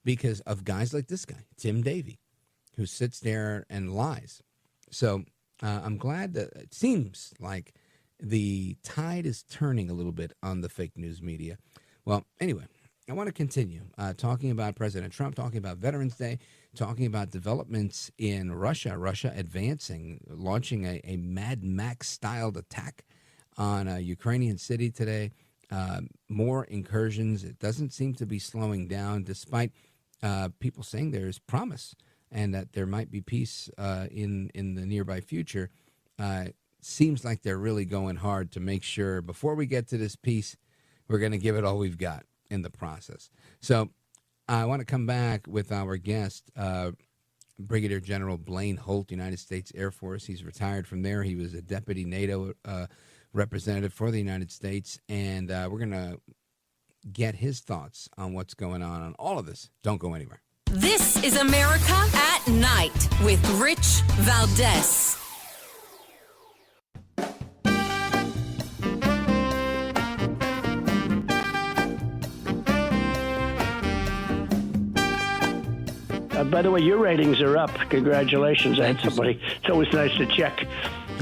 because of guys like this guy, Tim Davie, who sits there and lies. So I'm glad that it seems like the tide is turning a little bit on the fake news media. Well, anyway, I want to continue talking about President Trump, talking about Veterans Day, talking about developments in Russia, advancing, launching a Mad Max-styled attack on a Ukrainian city today. More incursions. It doesn't seem to be slowing down, despite people saying there is promise and that there might be peace in the nearby future. Seems like they're really going hard to make sure before we get to this peace, we're going to give it all we've got in the process. So I want to come back with our guest, Brigadier General Blaine Holt, United States Air Force. He's retired from there. He was a deputy NATO representative for the United States, and we're going to get his thoughts on what's going on all of this. Don't go anywhere. This is America at Night with Rich Valdés. By the way, your ratings are up. Congratulations. I had somebody. It's always nice to check.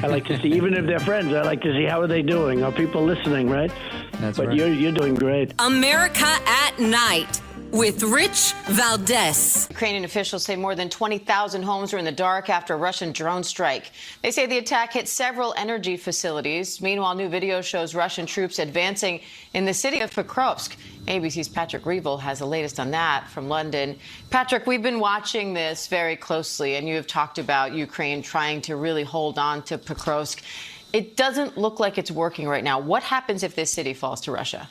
I like to see, even if they're friends, I like to see how are they doing. Are people listening, right? That's but right. You're doing great. America at Night with Rich Valdés. Ukrainian officials say more than 20,000 homes are in the dark after a Russian drone strike. They say the attack hit several energy facilities. Meanwhile, new video shows Russian troops advancing in the city of Pokrovsk. ABC's Patrick Reevell has the latest on that from London. Patrick, we've been watching this very closely, and you have talked about Ukraine trying to really hold on to Pokrovsk. It doesn't look like it's working right now. What happens if this city falls to Russia?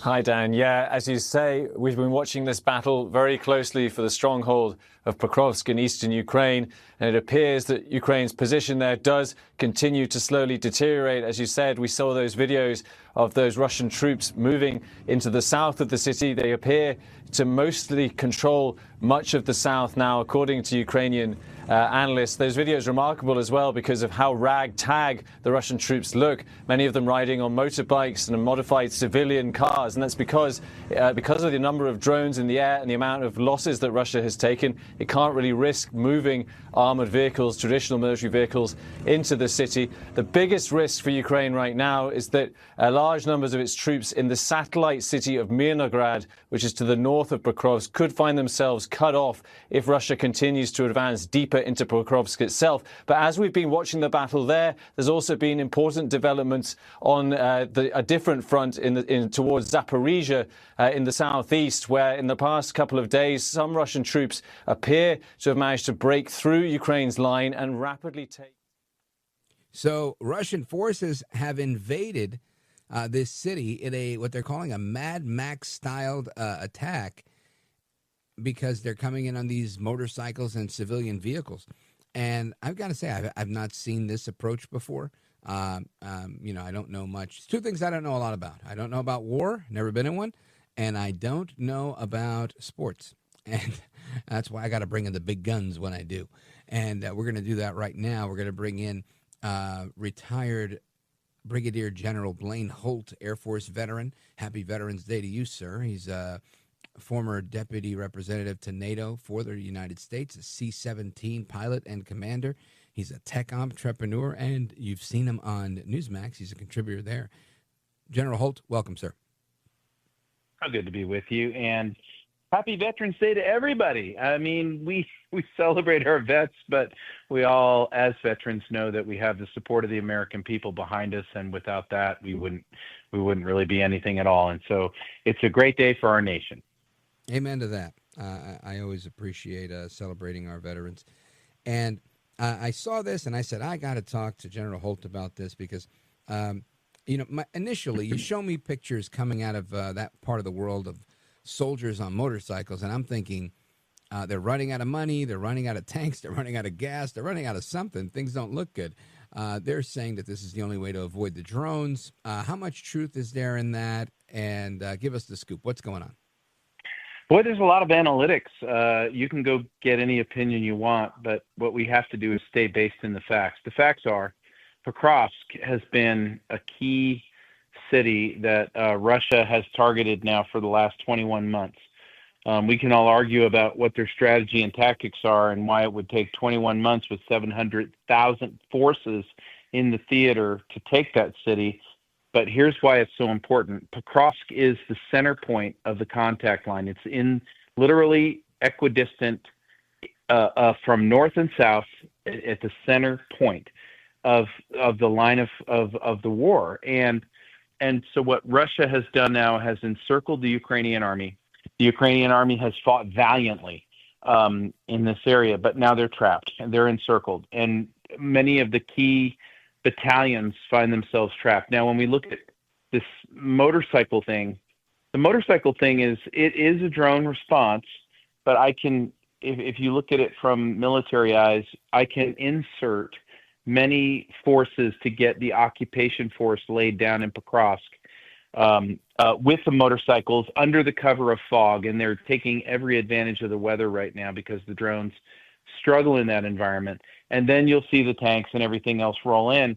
Hi, Dan. Yeah, as you say, we've been watching this battle very closely for the stronghold of Pokrovsk in eastern Ukraine, and it appears that Ukraine's position there does continue to slowly deteriorate. As you said, we saw those videos of those Russian troops moving into the south of the city. They appear to mostly control much of the south now, according to Ukrainian analysts. Those videos are remarkable as well because of how ragtag the Russian troops look, many of them riding on motorbikes and modified civilian cars. And that's because of the number of drones in the air and the amount of losses that Russia has taken. It can't really risk moving armored vehicles, traditional military vehicles, into the city. The biggest risk for Ukraine right now is that large numbers of its troops in the satellite city of Mirnograd, which is to the north of Pokrovsk, could find themselves cut off if Russia continues to advance deeper into Pokrovsk itself. But as we've been watching the battle there, there's also been important developments on a different front towards Zaporizhia in the southeast, where in the past couple of days, some Russian troops appear to have managed to break through Ukraine's line and rapidly take. So Russian forces have invaded this city in what they're calling a Mad Max-styled attack, because they're coming in on these motorcycles and civilian vehicles. And I've got to say, I've not seen this approach before. I don't know much. It's two things I don't know a lot about. I don't know about war, never been in one, and I don't know about sports. And that's why I got to bring in the big guns when I do. And we're going to do that right now. We're going to bring in retired Brigadier General Blaine Holt, Air Force veteran. Happy Veterans Day to you, sir. He's former deputy representative to NATO for the United States, a C-17 pilot and commander. He's a tech entrepreneur, and you've seen him on Newsmax. He's a contributor there. General Holt, welcome, sir. Oh, good to be with you, and happy Veterans Day to everybody. I mean, we celebrate our vets, but we all, as veterans, know that we have the support of the American people behind us, and without that, we wouldn't really be anything at all. And so it's a great day for our nation. Amen to that. I always appreciate celebrating our veterans. And I saw this, and I said, I got to talk to General Holt about this because initially, you show me pictures coming out of that part of the world of soldiers on motorcycles, and I'm thinking they're running out of money, they're running out of tanks, they're running out of gas, they're running out of something. Things don't look good. They're saying that this is the only way to avoid the drones. How much truth is there in that? And give us the scoop. What's going on? Boy, there's a lot of analytics. You can go get any opinion you want, but what we have to do is stay based in the facts. The facts are Pokrovsk has been a key city that Russia has targeted now for the last 21 months. We can all argue about what their strategy and tactics are and why it would take 21 months with 700,000 forces in the theater to take that city. But here's why it's so important. Pokrovsk is the center point of the contact line. It's in literally equidistant from north and south at the center point of the line of the war. And so what Russia has done now has encircled the Ukrainian army. The Ukrainian army has fought valiantly in this area, but now they're trapped and they're encircled. And many of the key battalions find themselves trapped. Now, when we look at this motorcycle thing, the motorcycle thing is a drone response, but I can, if you look at it from military eyes, I can insert many forces to get the occupation force laid down in Pokrovsk with the motorcycles under the cover of fog, and they're taking every advantage of the weather right now because the drones struggle in that environment. And then you'll see the tanks and everything else roll in.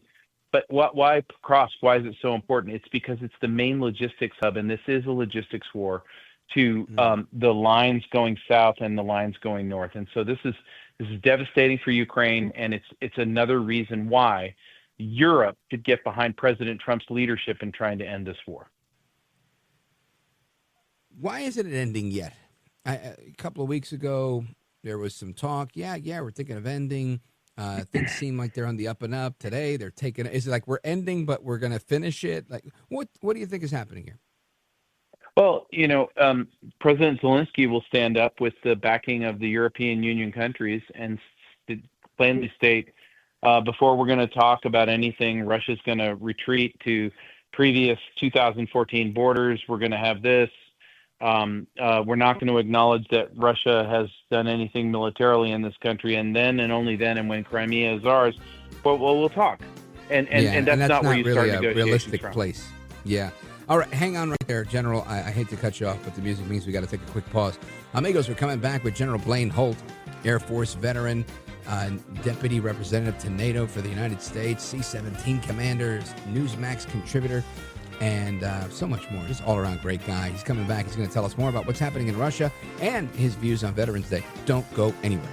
But why Pokrovsk? Why is it so important? It's because it's the main logistics hub, and this is a logistics war to the lines going south and the lines going north. And so this is devastating for Ukraine, and it's another reason why Europe could get behind President Trump's leadership in trying to end this war. Why isn't it ending yet? A couple of weeks ago, there was some talk. Yeah, we're thinking of ending. Things seem like they're on the up and up. Today, they're taking. Is it like we're ending, but we're going to finish it? Like, what do you think is happening here? Well, President Zelensky will stand up with the backing of the European Union countries and plainly state, before we're going to talk about anything, Russia's going to retreat to previous 2014 borders. We're going to have this. We're not going to acknowledge that Russia has done anything militarily in this country, and then and only then, and when Crimea is ours, we'll talk. And that's not where you really start a negotiations realistic from. place. Yeah. All right, hang on right there, General. I hate to cut you off, but the music means we got to take a quick pause. Amigos, we're coming back with General Blaine Holt, Air Force veteran, deputy representative to NATO for the United States, C-17 commander, Newsmax contributor, and so much more. Just all-around great guy. He's coming back. He's going to tell us more about what's happening in Russia and his views on Veterans Day. Don't go anywhere.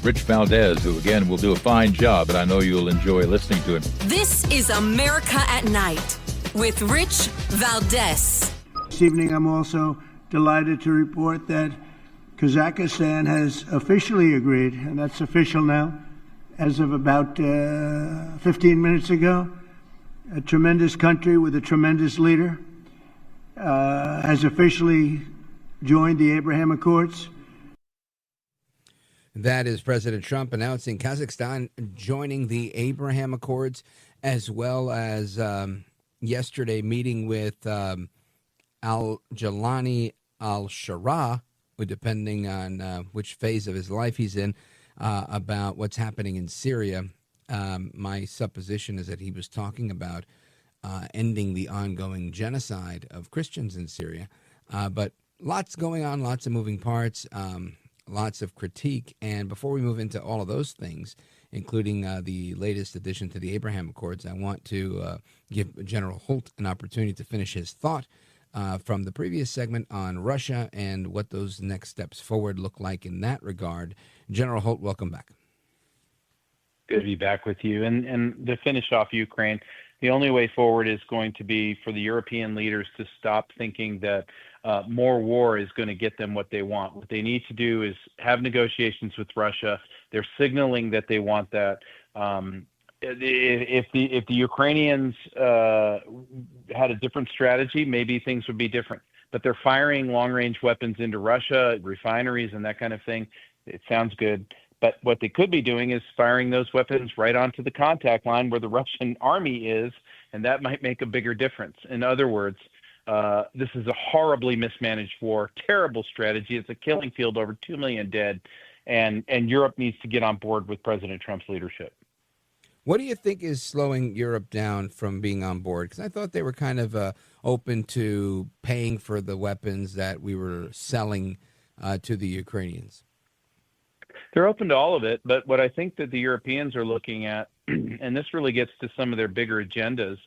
Rich Valdés, who, again, will do a fine job, and I know you'll enjoy listening to him. This is America at Night with Rich Valdés. This evening, I'm also delighted to report that Kazakhstan has officially agreed, and that's official now, as of about 15 minutes ago. A tremendous country with a tremendous leader has officially joined the Abraham Accords. That is President Trump announcing Kazakhstan joining the Abraham Accords, as well as yesterday meeting with Al-Jalani al-Shara, depending on which phase of his life he's in, about what's happening in Syria. My supposition is that he was talking about ending the ongoing genocide of Christians in Syria. But lots going on, lots of moving parts, lots of critique. And before we move into all of those things, including the latest addition to the Abraham Accords, I want to give General Holt an opportunity to finish his thought from the previous segment on Russia and what those next steps forward look like in that regard. General Holt, welcome back. Good to be back with you. And to finish off Ukraine, the only way forward is going to be for the European leaders to stop thinking that more war is going to get them what they want. What they need to do is have negotiations with Russia. They're signaling that they want that. If the Ukrainians had a different strategy, maybe things would be different. But they're firing long-range weapons into Russia, refineries, and that kind of thing. It sounds good. But what they could be doing is firing those weapons right onto the contact line where the Russian army is, and that might make a bigger difference. In other words, this is a horribly mismanaged war, terrible strategy. It's a killing field, over 2 million dead, and Europe needs to get on board with President Trump's leadership. What do you think is slowing Europe down from being on board? Because I thought they were kind of open to paying for the weapons that we were selling to the Ukrainians. They're open to all of it, but what I think that the Europeans are looking at, and this really gets to some of their bigger agendas,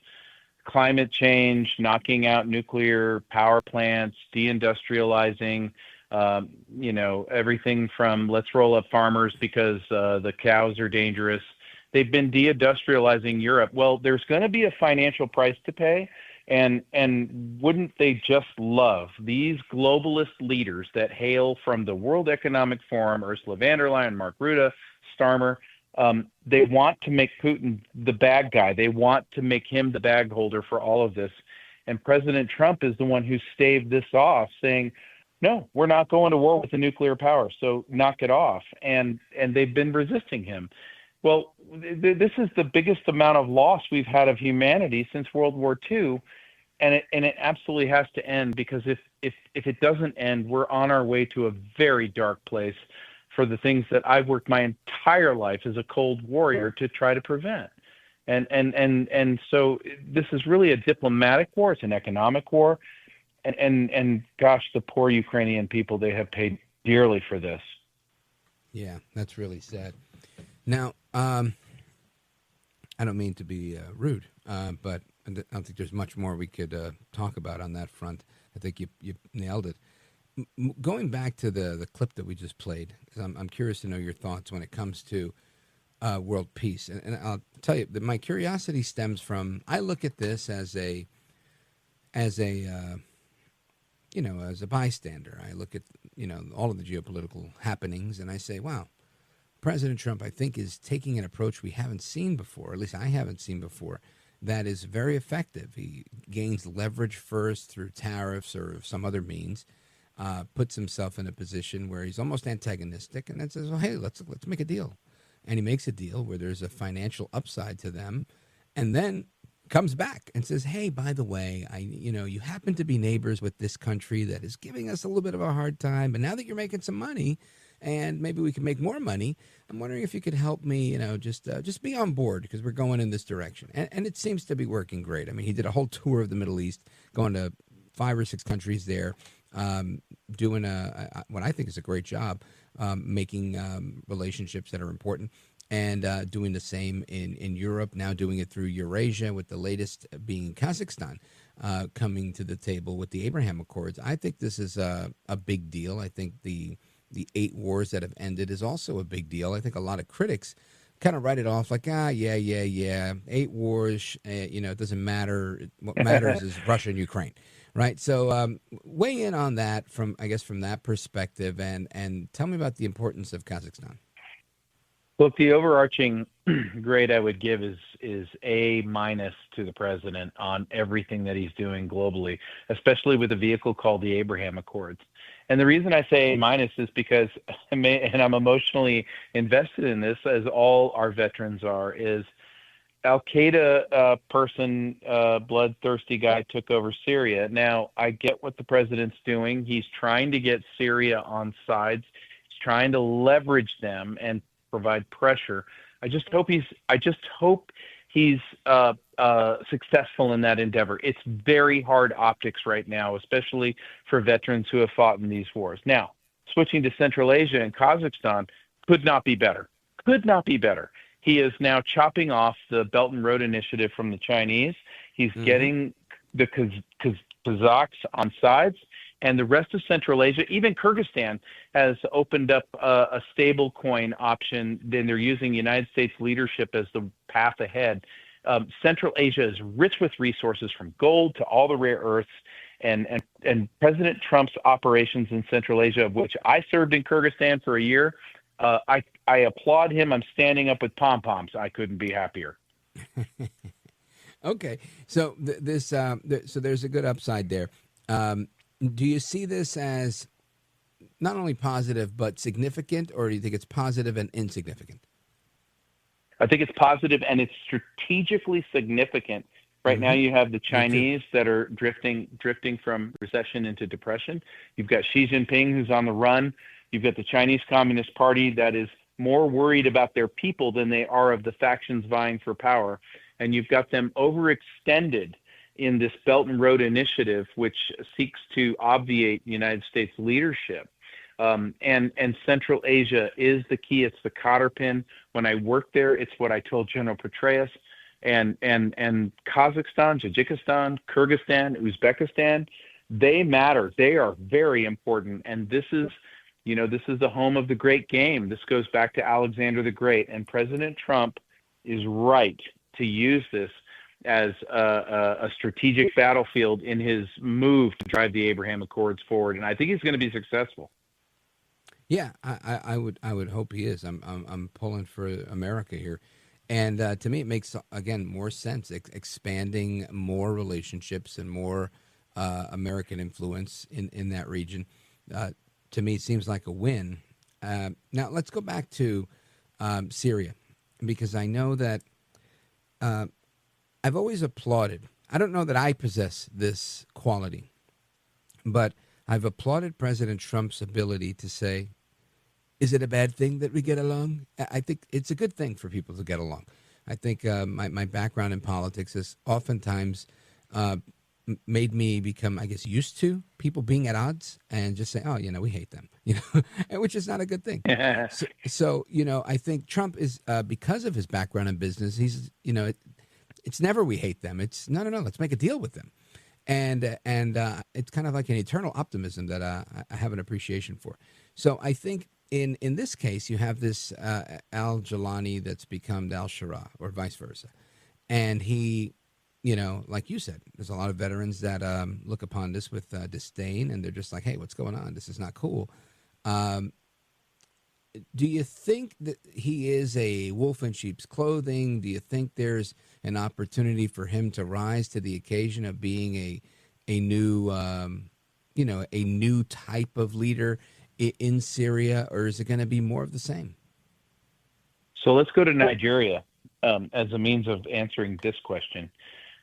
climate change, knocking out nuclear power plants, deindustrializing, everything from let's roll up farmers because the cows are dangerous. They've been deindustrializing Europe. Well, there's going to be a financial price to pay. And wouldn't they just love these globalist leaders that hail from the World Economic Forum, Ursula von der Leyen, Mark Rutte, Starmer? They want to make Putin the bad guy. They want to make him the bag holder for all of this. And President Trump is the one who staved this off, saying, no, we're not going to war with the nuclear power, so knock it off. And they've been resisting him. Well, this is the biggest amount of loss we've had of humanity since World War II, and it absolutely has to end, because if it doesn't end, we're on our way to a very dark place for the things that I've worked my entire life as a cold warrior to try to prevent. And so this is really a diplomatic war. It's an economic war, and gosh, the poor Ukrainian people, they have paid dearly for this. Yeah, that's really sad. Now, I don't mean to be rude, but I don't think there's much more we could talk about on that front. I think you nailed it. Going back to the clip that we just played, I'm curious to know your thoughts when it comes to world peace. And I'll tell you that my curiosity stems from, I look at this as a bystander. I look at, all of the geopolitical happenings, and I say, wow, President Trump, I think, is taking an approach we haven't seen before, or at least I haven't seen before, that is very effective. He gains leverage first through tariffs or some other means, puts himself in a position where he's almost antagonistic, and then says, well, hey, let's make a deal. And he makes a deal where there's a financial upside to them, and then comes back and says, hey, by the way, you happen to be neighbors with this country that is giving us a little bit of a hard time, but now that you're making some money, and maybe we can make more money, I'm wondering if you could help me, just be on board, because we're going in this direction. And it seems to be working great. I mean, he did a whole tour of the Middle East, going to 5 or 6 countries there, doing what I think is a great job, making relationships that are important, and doing the same in Europe, now doing it through Eurasia, with the latest being Kazakhstan, coming to the table with the Abraham Accords. I think this is a big deal. I think the 8 wars that have ended is also a big deal. I think a lot of critics kind of write it off like, yeah, 8 wars, it doesn't matter. What matters is Russia and Ukraine, right? So weigh in on that from that perspective, and tell me about the importance of Kazakhstan. Look, the overarching grade I would give is A- to the president on everything that he's doing globally, especially with a vehicle called the Abraham Accords. And the reason I say A- is because, and I'm emotionally invested in this, as all our veterans are, is Al-Qaeda person, bloodthirsty guy took over Syria. Now, I get what the president's doing. He's trying to get Syria on sides. He's trying to leverage them and provide pressure. I just hope he's successful in that endeavor. It's very hard optics right now, especially for veterans who have fought in these wars. Now, switching to Central Asia and Kazakhstan could not be better. Could not be better. He is now chopping off the Belt and Road Initiative from the Chinese. He's getting the Kazakhs on sides, and the rest of Central Asia, even Kyrgyzstan, has opened up a stable coin option. Then they're using United States leadership as the path ahead. Central Asia is rich with resources, from gold to all the rare earths. And President Trump's operations in Central Asia, of which I served in Kyrgyzstan for a year, I applaud him. I'm standing up with pom-poms. I couldn't be happier. Okay, so so there's a good upside there. Do you see this as not only positive but significant, or do you think it's positive and insignificant? I think it's positive and it's strategically significant. Right now, you have the Chinese that are drifting from recession into depression. You've got Xi Jinping, who's on the run. You've got the Chinese Communist Party that is more worried about their people than they are of the factions vying for power. And you've got them overextended in this Belt and Road Initiative, which seeks to obviate United States leadership. And Central Asia is the key. It's the cotter pin. When I worked there, it's what I told General Petraeus. And Kazakhstan, Tajikistan, Kyrgyzstan, Uzbekistan, they matter. They are very important. And this is the home of the great game. This goes back to Alexander the Great. And President Trump is right to use this as a strategic battlefield in his move to drive the Abraham Accords forward. And I think he's going to be successful. Yeah, I would hope he is. I'm pulling for America here. And to me, it makes, again, more sense, expanding more relationships and more American influence in that region. To me, it seems like a win. Now, let's go back to Syria, because I know that I've always applauded. I don't know that I possess this quality, but I've applauded President Trump's ability to say, is it a bad thing that we get along? I think it's a good thing for people to get along. I think my background in politics has oftentimes made me become, I guess, used to people being at odds and just say, oh, we hate them, which is not a good thing. So, I think Trump is, because of his background in business, he's, it's never we hate them. It's no, let's make a deal with them. And it's kind of like an eternal optimism that I have an appreciation for. So I think in this case, you have this al-Jilani that's become al-Shara, or vice versa. And he, like you said, there's a lot of veterans that look upon this with disdain, and they're just like, hey, what's going on? This is not cool. Do you think that he is a wolf in sheep's clothing? Do you think there's an opportunity for him to rise to the occasion of being a new, a new type of leader in Syria, or is it going to be more of the same? So let's go to Nigeria as a means of answering this question.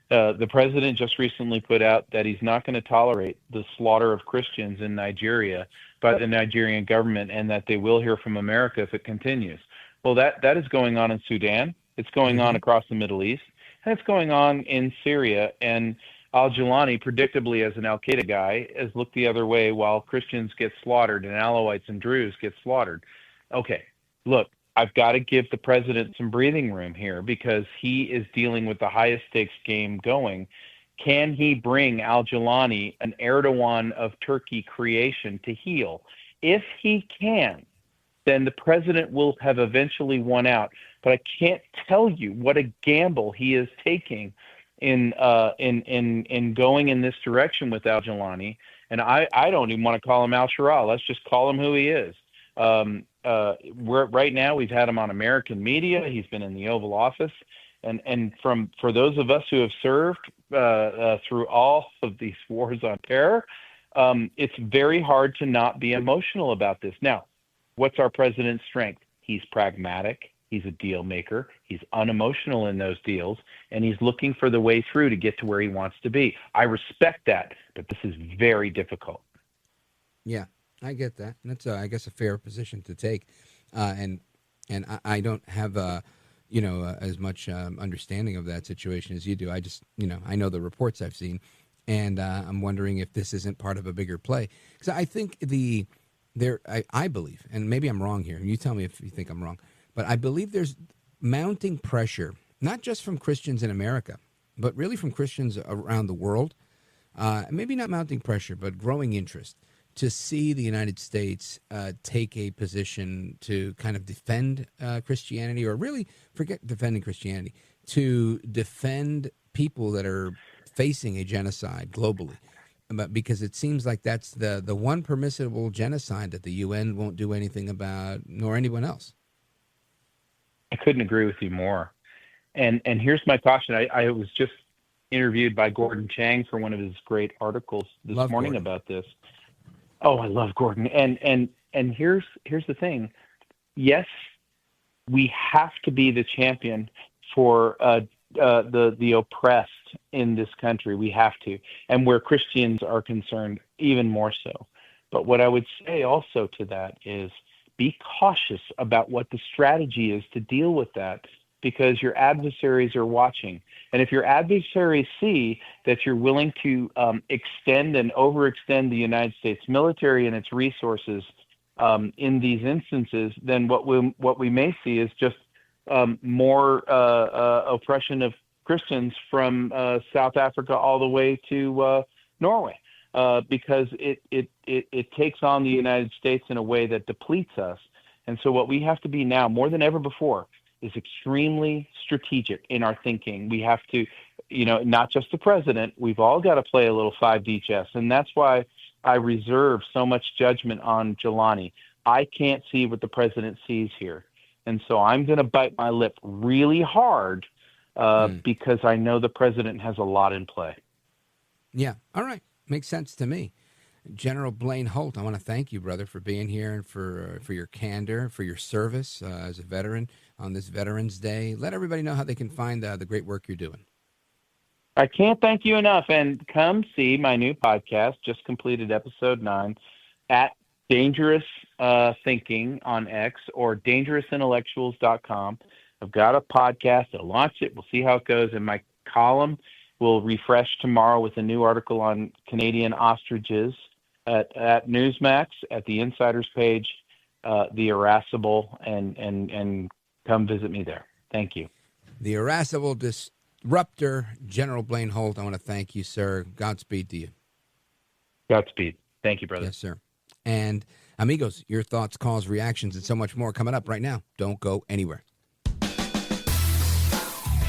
The president just recently put out that he's not going to tolerate the slaughter of Christians in Nigeria by the Nigerian government, and that they will hear from America if it continues. Well, that is going on in Sudan. It's going on across the Middle East, and it's going on in Syria. And al-Jilani, predictably as an al-Qaeda guy, has looked the other way while Christians get slaughtered and Alawites and Druze get slaughtered. Okay, look, I've got to give the president some breathing room here, because he is dealing with the highest stakes game going. Can he bring al-Jilani, an Erdogan of Turkey creation, to heel? If he can, then the president will have eventually won out. But I can't tell you what a gamble he is taking in going in this direction with al-Jilani. And I don't even want to call him al-Shara. Let's just call him who he is. Right now, we've had him on American media. He's been in the Oval Office. And for those of us who have served through all of these wars on terror, it's very hard to not be emotional about this. Now, what's our president's strength? He's pragmatic. He's a deal maker. He's unemotional in those deals, and he's looking for the way through to get to where he wants to be. I respect that, but this is very difficult. Yeah, I get that. That's, I guess, a fair position to take. And I don't have, as much understanding of that situation as you do. I just, I know the reports I've seen, and I'm wondering if this isn't part of a bigger play. Because I think I believe, and maybe I'm wrong here, and you tell me if you think I'm wrong, but I believe there's mounting pressure, not just from Christians in America, but really from Christians around the world. Maybe not mounting pressure, but growing interest to see the United States take a position to kind of defend Christianity, or really forget defending Christianity, to defend people that are facing a genocide globally. But because it seems like that's the one permissible genocide that the UN won't do anything about, nor anyone else. I couldn't agree with you more. And here's my caution. I was just interviewed by Gordon Chang for one of his great articles this morning about this. Oh, I love Gordon. And here's the thing. Yes, we have to be the champion for the oppressed in this country. We have to. And where Christians are concerned, even more so. But what I would say also to that is be cautious about what the strategy is to deal with that, because your adversaries are watching. And if your adversaries see that you're willing to extend and overextend the United States military and its resources in these instances, then what we may see is just more oppression of Christians from South Africa all the way to Norway, because it takes on the United States in a way that depletes us. And so what we have to be now, more than ever before, is extremely strategic in our thinking. We have to, not just the president, we've all got to play a little 5D chess. And that's why I reserve so much judgment on Jelani. I can't see what the president sees here. And so I'm going to bite my lip really hard because I know the president has a lot in play. Yeah. All right. Makes sense to me. General Blaine Holt, I want to thank you, brother, for being here and for your candor, for your service as a veteran on this Veterans Day. Let everybody know how they can find the great work you're doing. I can't thank you enough. And come see my new podcast, just completed episode 9, at Dangerous Thinking on X or dangerousintellectuals.com. I've got a podcast. I'll launch it. We'll see how it goes. And my column will refresh tomorrow with a new article on Canadian ostriches at Newsmax, at the Insiders page, The Irascible, and come visit me there. Thank you. The Irascible Disruptor, General Blaine Holt, I want to thank you, sir. Godspeed to you. Godspeed. Thank you, brother. Yes, sir. And amigos, your thoughts, calls, reactions, and so much more coming up right now. Don't go anywhere.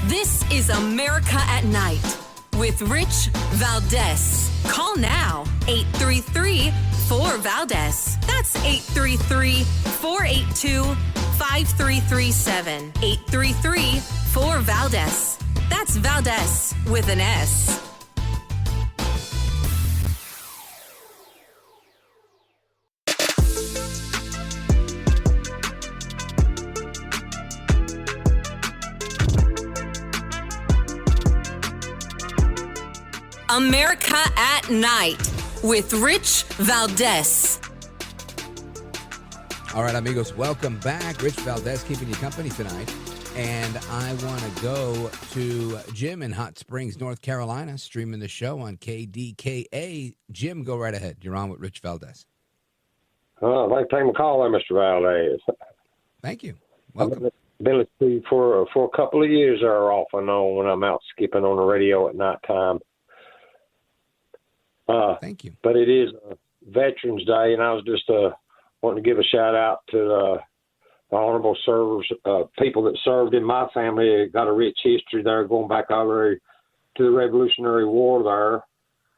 This is America at Night with Rich Valdés. Call now, 833-4-VALDEZ. That's 833-482-5337. 833-4-VALDEZ. That's Valdés with an S. America at Night with Rich Valdés. All right, amigos, welcome back. Rich Valdés keeping you company tonight. And I want to go to Jim in Hot Springs, North Carolina, streaming the show on KDKA. Jim, go right ahead. You're on with Rich Valdés. I'd like to take my call there, Mr. Valdés. Thank you. Welcome. I've been listening for a couple of years there off and on when I'm out skipping on the radio at nighttime. Thank you. But it is Veterans Day, and I was just wanting to give a shout out to the honorable servers, people that served in my family. Got a rich history there, going back over to the Revolutionary War there.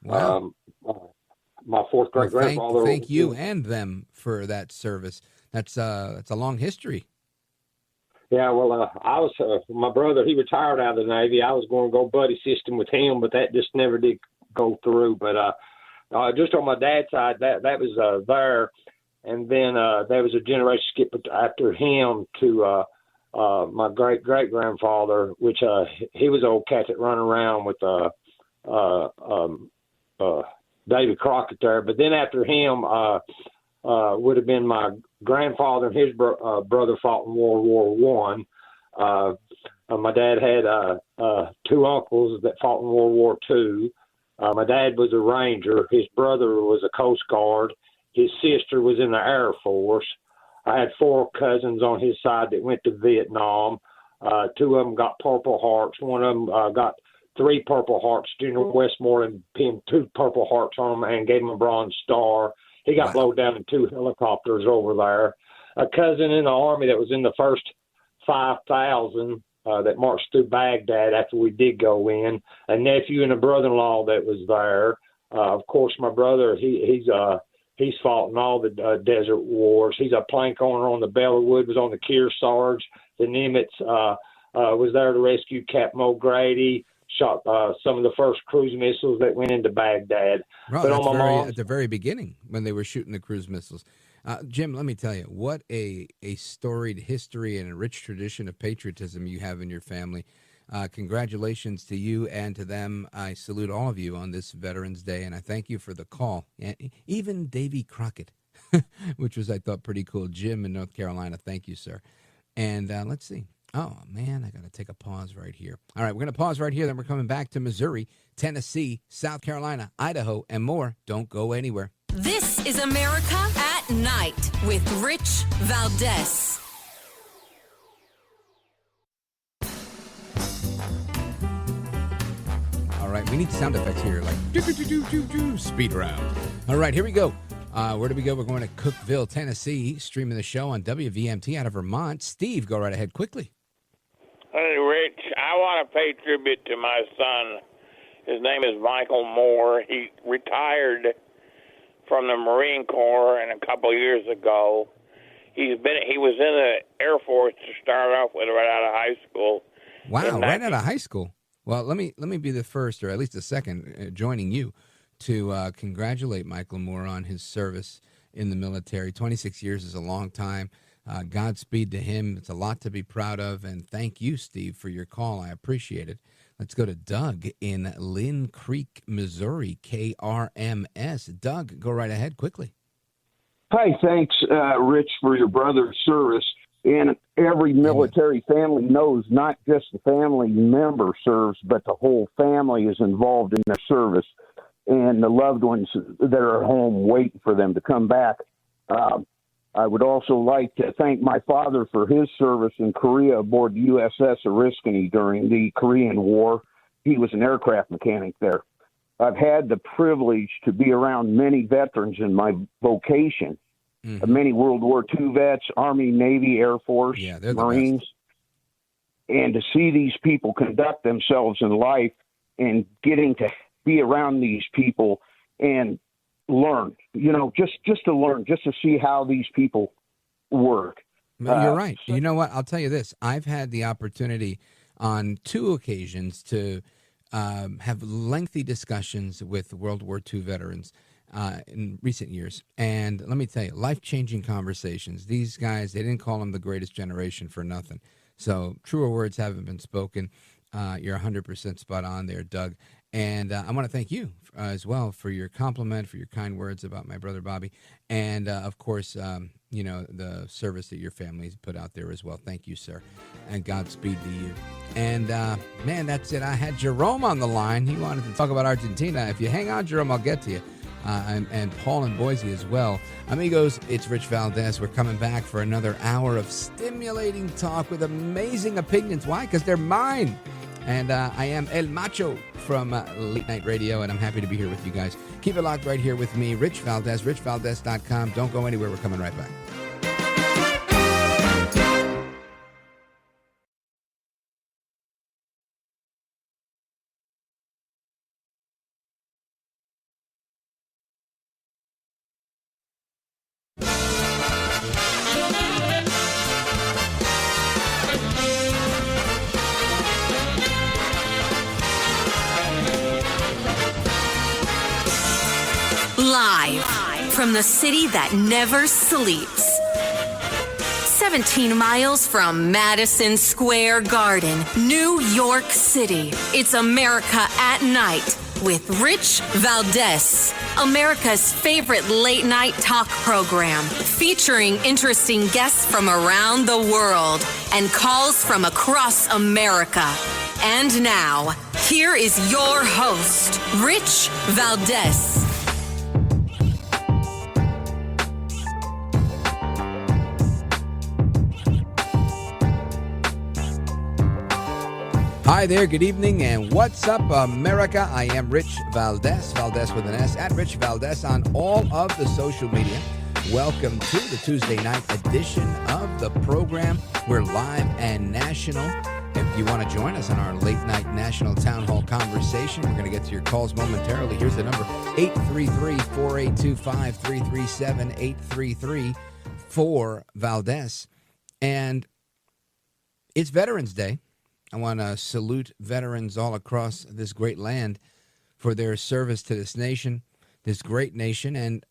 Wow. My fourth great grandfather. Thank you and them for that service. That's a long history. Yeah, well, I was my brother. He retired out of the Navy. I was going to go buddy system with him, but that just never did go through. But just on my dad's side, that was there, and then there was a generation skip after him to my great grandfather, which he was an old cat that run around with David Crockett there. But then after him would have been my grandfather and his brother fought in World War One. My dad had two uncles that fought in World War Two. My dad was a Ranger. His brother was a Coast Guard. His sister was in the Air Force. I had four cousins on his side that went to Vietnam. Two of them got Purple Hearts. One of them got 3 Purple Hearts. General Westmoreland pinned 2 Purple Hearts on him and gave him a Bronze Star. He got blown down in 2 helicopters over there. A cousin in the Army that was in the first 5,000 that marched through Baghdad after we did go in. A nephew and a brother-in-law that was there. Of course, my brother, he's fought in all the desert wars. He's a plank owner on the Bellewood, was on the Kearsarge. The Nimitz was there to rescue Captain O'Grady, shot some of the first cruise missiles that went into Baghdad. Right, but on my at the very beginning when they were shooting the cruise missiles. Jim, let me tell you, what a storied history and a rich tradition of patriotism you have in your family. Congratulations to you and to them. I salute all of you on this Veterans Day, and I thank you for the call. Even Davy Crockett, which was, I thought, pretty cool. Jim in North Carolina, thank you, sir. And let's see. Oh, man, I got to take a pause right here. All right, we're going to pause right here. Then we're coming back to Missouri, Tennessee, South Carolina, Idaho, and more. Don't go anywhere. This is America at Night with Rich Valdés. All right, we need sound effects here, like speed round. All right, here we go. Where do we go? We're going to Cookeville, Tennessee, streaming the show on WVMT out of Vermont. Steve, go right ahead quickly. Hey, Rich, I want to pay tribute to my son. His name is Michael Moore. He retired from the Marine Corps and a couple of years ago. He was in the Air Force to start off with right out of high school. Wow, right out of high school. Well, let me be the first, or at least the second, joining you to congratulate Michael Moore on his service in the military. 26 years is a long time. Godspeed to him. It's a lot to be proud of, and thank you, Steve, for your call. I appreciate it. Let's go to Doug in Lynn Creek, Missouri, KRMS. Doug, go right ahead quickly. Hi, thanks, Rich, for your brother's service. And every military family knows not just the family member serves, but the whole family is involved in their service, and the loved ones that are at home waiting for them to come back. I would also like to thank my father for his service in Korea aboard the USS Oriskany during the Korean War. He was an aircraft mechanic there. I've had the privilege to be around many veterans in my vocation, many World War II vets, Army, Navy, Air Force, Marines, and to see these people conduct themselves in life and getting to be around these people and learn, just to learn, just to see how these people work. You're right. You know what? I'll tell you this. I've had the opportunity on 2 occasions to have lengthy discussions with World War II veterans in recent years. And let me tell you, life-changing conversations. These guys, they didn't call them the greatest generation for nothing. So truer words haven't been spoken. You're 100% spot on there, Doug. And I want to thank you as well for your compliment, for your kind words about my brother Bobby. And, of course, the service that your family's put out there as well. Thank you, sir. And Godspeed to you. And, man, that's it. I had Jerome on the line. He wanted to talk about Argentina. If you hang on, Jerome, I'll get to you. And Paul in Boise as well. Amigos, it's Rich Valdés. We're coming back for another hour of stimulating talk with amazing opinions. Why? Because they're mine. And I am El Macho from Late Night Radio, and I'm happy to be here with you guys. Keep it locked right here with me, Rich Valdés, richvaldés.com. Don't go anywhere. We're coming right back. Live from the city that never sleeps. 17 miles from Madison Square Garden, New York City. It's America at Night with Rich Valdés, America's favorite late night talk program, featuring interesting guests from around the world and calls from across America. And now, here is your host, Rich Valdés. Hi there, good evening, and what's up, America? I am Rich Valdés, Valdés with an S, at Rich Valdés on all of the social media. Welcome to the Tuesday night edition of the program. We're live and national. If you want to join us on our late night national town hall conversation, we're going to get to your calls momentarily. Here's the number, 833-4825-337, 833-4-Valdés. And it's Veterans Day. I want to salute veterans all across this great land for their service to this nation, this great nation, and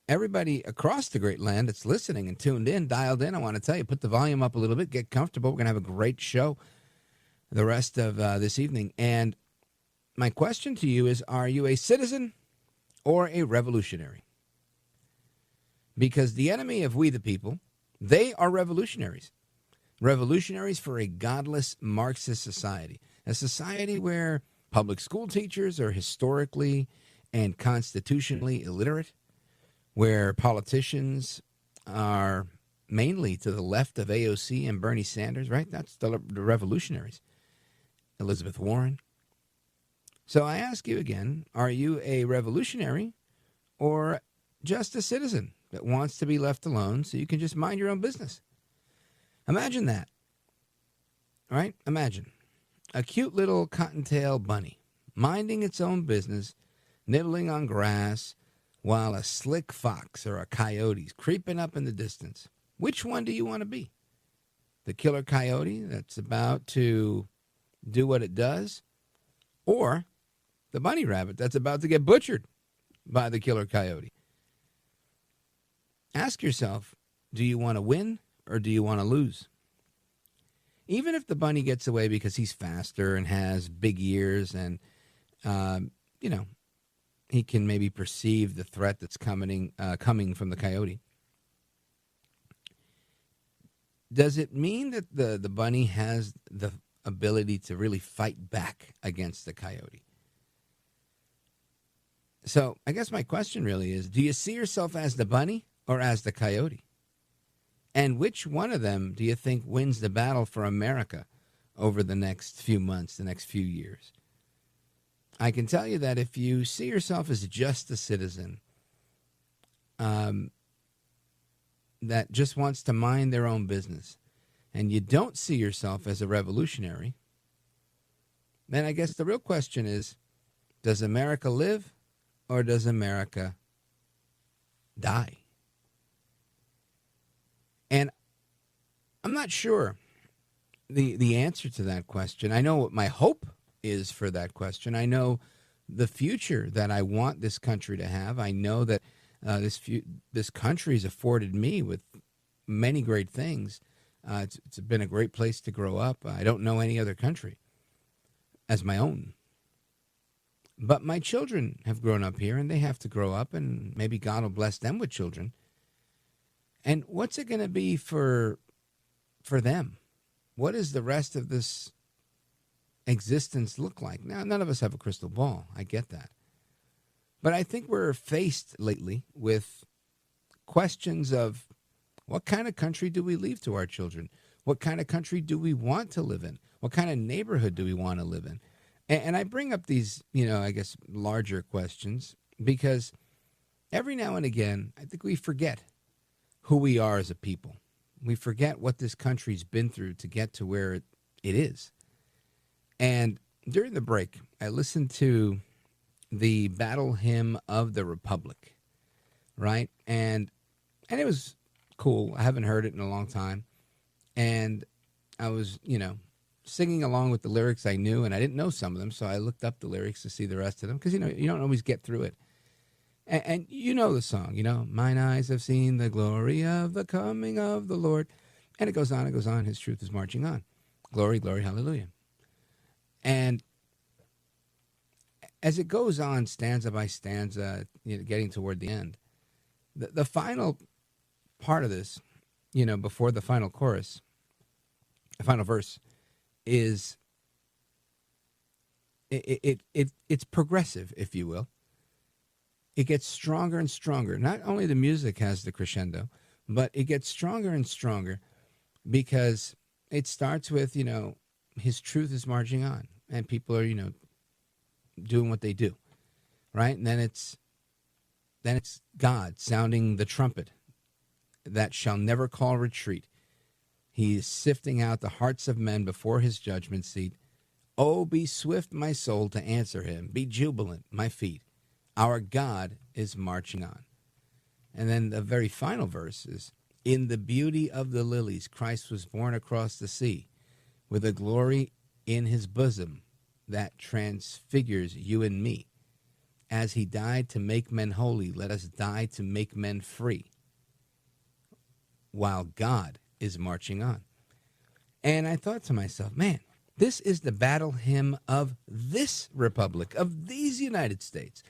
everybody across the great land that's listening and tuned in, dialed in. I want to tell you, put the volume up a little bit, get comfortable. We're going to have a great show the rest of this evening. And my question to you is, are you a citizen or a revolutionary? Because the enemy of we the people, they are revolutionaries. Revolutionaries for a godless Marxist society, a society where public school teachers are historically and constitutionally illiterate, where politicians are mainly to the left of AOC and Bernie Sanders, right? That's the revolutionaries. Elizabeth Warren. So I ask you again, are you a revolutionary or just a citizen that wants to be left alone so you can just mind your own business? Imagine that, right? Imagine a cute little cottontail bunny minding its own business, nibbling on grass, while a slick fox or a coyote's creeping up in the distance. Which one do you want to be? The killer coyote that's about to do what it does, or the bunny rabbit that's about to get butchered by the killer coyote? Ask yourself, do you want to win or do you want to lose? Even if the bunny gets away because he's faster and has big ears and, he can maybe perceive the threat that's coming from the coyote. Does it mean that the bunny has the ability to really fight back against the coyote? So I guess my question really is, do you see yourself as the bunny or as the coyote? And which one of them do you think wins the battle for America over the next few months, the next few years? I can tell you that if you see yourself as just a citizen that just wants to mind their own business, and you don't see yourself as a revolutionary, then I guess the real question is, does America live or does America die? And I'm not sure the answer to that question. I know what my hope is for that question. I know the future that I want this country to have. I know that this country has afforded me with many great things. It's been a great place to grow up. I don't know any other country as my own. But my children have grown up here, and they have to grow up, and maybe God will bless them with children. And what's it going to be for them? What does the rest of this existence look like? Now, none of us have a crystal ball. I get that. But I think we're faced lately with questions of what kind of country do we leave to our children? What kind of country do we want to live in? What kind of neighborhood do we want to live in? And I bring up these, I guess, larger questions because every now and again, I think we forget who we are as a people. We forget what this country's been through to get to where it is. And during the break, I listened to the Battle Hymn of the Republic, right? And it was cool. I haven't heard it in a long time. And I was, singing along with the lyrics I knew, and I didn't know some of them, so I looked up the lyrics to see the rest of them, because, you don't always get through it. And you know the song, mine eyes have seen the glory of the coming of the Lord. And it goes on, his truth is marching on. Glory, glory, hallelujah. And as it goes on, stanza by stanza, getting toward the end, the final part of this, before the final chorus, the final verse, is it's progressive, if you will. It gets stronger and stronger. Not only the music has the crescendo, but it gets stronger and stronger because it starts with, his truth is marching on, and people are, doing what they do, right? And then it's God sounding the trumpet that shall never call retreat. He is sifting out the hearts of men before his judgment seat. Oh, be swift, my soul, to answer him. Be jubilant, my feet. Our God is marching on. And then the very final verse is, in the beauty of the lilies, Christ was born across the sea, with a glory in his bosom that transfigures you and me. As he died to make men holy, let us die to make men free, while God is marching on. And I thought to myself, man, this is the battle hymn of this republic, of these United States.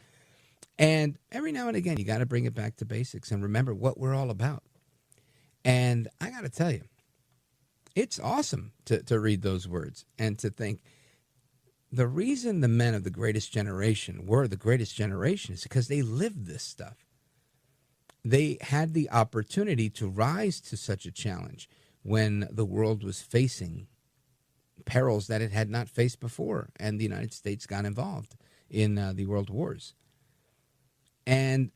And every now and again, you got to bring it back to basics and remember what we're all about. And I got to tell you, it's awesome to read those words and to think the reason the men of the greatest generation were the greatest generation is because they lived this stuff. They had the opportunity to rise to such a challenge when the world was facing perils that it had not faced before, and the United States got involved in the world wars. And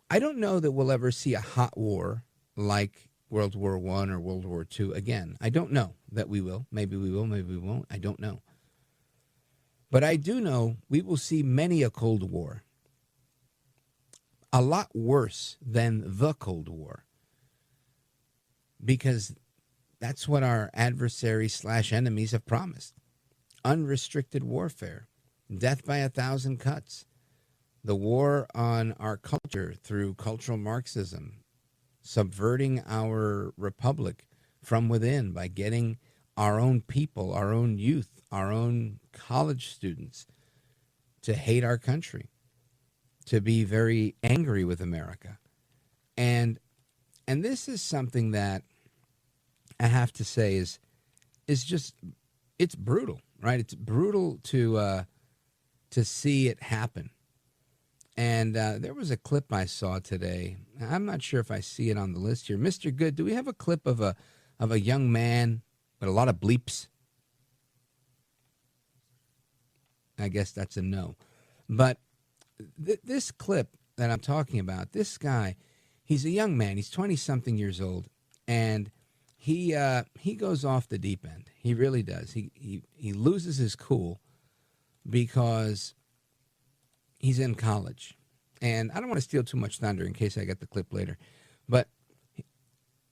I don't know that we'll ever see a hot war like World War I or World War II again. I don't know that we will. Maybe we will, maybe we won't. I don't know. But I do know we will see many a Cold War. A lot worse than the Cold War. Because that's what our adversaries / enemies have promised. Unrestricted warfare. Death by 1,000 cuts. The war on our culture through cultural Marxism. Subverting our republic from within by getting our own people, our own youth, our own college students to hate our country, to be very angry with America. And this is something that I have to say is just, it's brutal, right? It's brutal to see it happen. And there was a clip I saw today. I'm not sure if I see it on the list here. Mr. Good, do we have a clip of a young man with a lot of bleeps? I guess that's a no. But this clip that I'm talking about, this guy, he's a young man. He's 20-something years old, and he goes off the deep end. He really does. He loses his cool because he's in college. And I don't want to steal too much thunder in case I get the clip later. But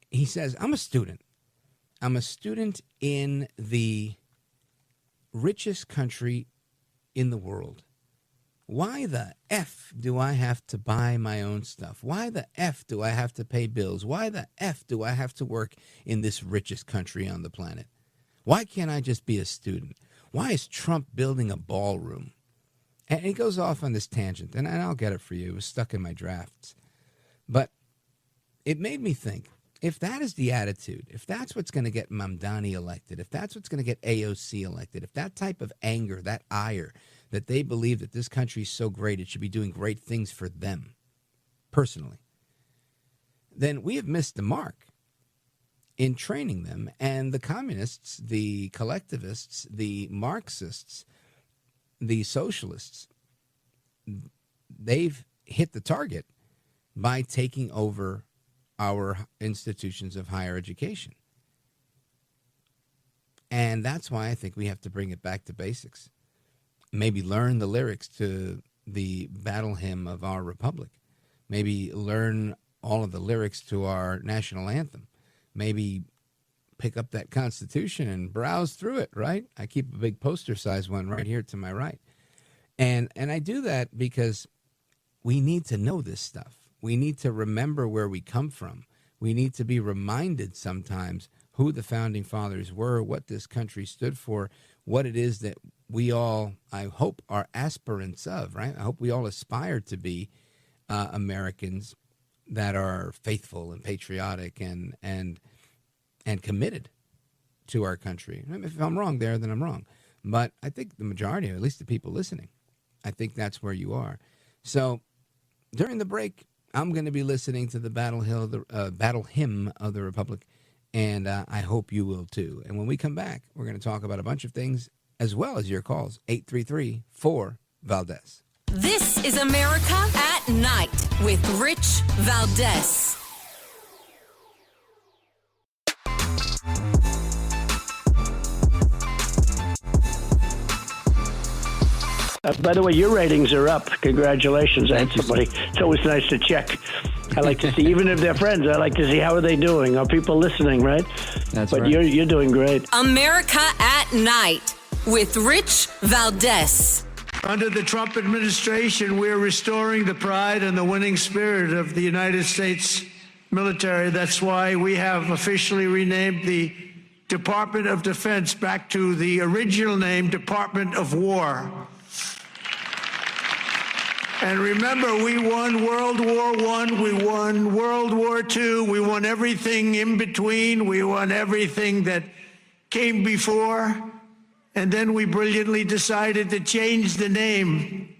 he says, I'm a student. I'm a student in the richest country in the world. Why the F do I have to buy my own stuff? Why the F do I have to pay bills? Why the F do I have to work in this richest country on the planet? Why can't I just be a student? Why is Trump building a ballroom? And he goes off on this tangent, and I'll get it for you. It was stuck in my drafts. But it made me think, if that is the attitude, if that's what's going to get Mamdani elected, if that's what's going to get AOC elected, if that type of anger, that ire, that they believe that this country is so great, it should be doing great things for them, personally, then we have missed the mark in training them. And the communists, the collectivists, the Marxists, the socialists, they've hit the target by taking over our institutions of higher education. And that's why I think we have to bring it back to basics. Maybe learn the lyrics to the battle hymn of our republic. Maybe learn all of the lyrics to our national anthem. Maybe pick up that Constitution and browse through it, right? I keep a big poster-sized one right here to my right. And I do that because we need to know this stuff. We need to remember where we come from. We need to be reminded sometimes who the founding fathers were, what this country stood for, what it is that we all, I hope, are aspirants of, right? I hope we all aspire to be Americans that are faithful and patriotic and committed to our country. I mean, if I'm wrong there, then I'm wrong. But I think the majority, or at least the people listening, I think that's where you are. So during the break, I'm going to be listening to the battle hymn of the Republic, and I hope you will too. And when we come back, we're going to talk about a bunch of things as well as your calls. 833-4-VALDEZ. This is America at Night with Rich Valdés. By the way, your ratings are up. Congratulations. I had somebody. It's always nice to check. I like to see, even if they're friends, I like to see how are they doing. Are people listening, right? That's right. But you're doing great. America at Night with Rich Valdés. Under the Trump administration, we're restoring the pride and the winning spirit of the United States military. That's why we have officially renamed the Department of Defense back to the original name, Department of War. And remember, we won World War I, we won World War II, we won everything in between, we won everything that came before, and then we brilliantly decided to change the name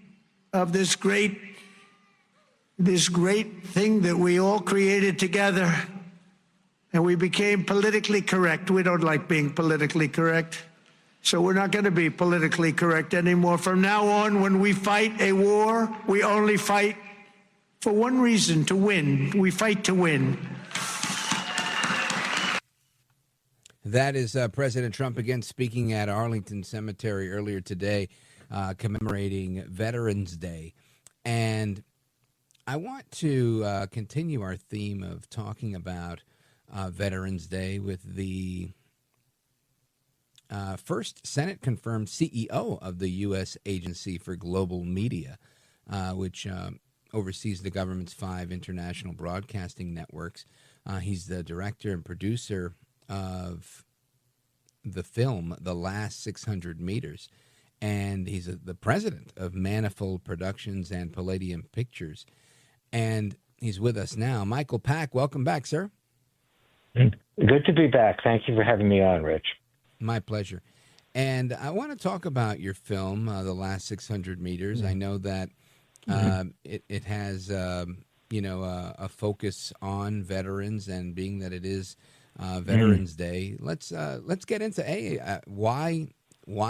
of this great thing that we all created together, and we became politically correct. We don't like being politically correct. So we're not going to be politically correct anymore. From now on, when we fight a war, we only fight for one reason, to win. We fight to win. That is President Trump again speaking at Arlington Cemetery earlier today, commemorating Veterans Day. And I want to continue our theme of talking about Veterans Day with the first Senate-confirmed CEO of the U.S. Agency for Global Media, which oversees the government's 5 international broadcasting networks. He's the director and producer of the film The Last 600 Meters, and he's the president of Manifold Productions and Palladium Pictures. And he's with us now. Michael Pack, welcome back, sir. Good to be back. Thank you for having me on, Rich. My pleasure. And I want to talk about your film, The Last 600 Meters. Mm-hmm. I know that it has, a focus on veterans, and being that it is Veterans Day, let's get into why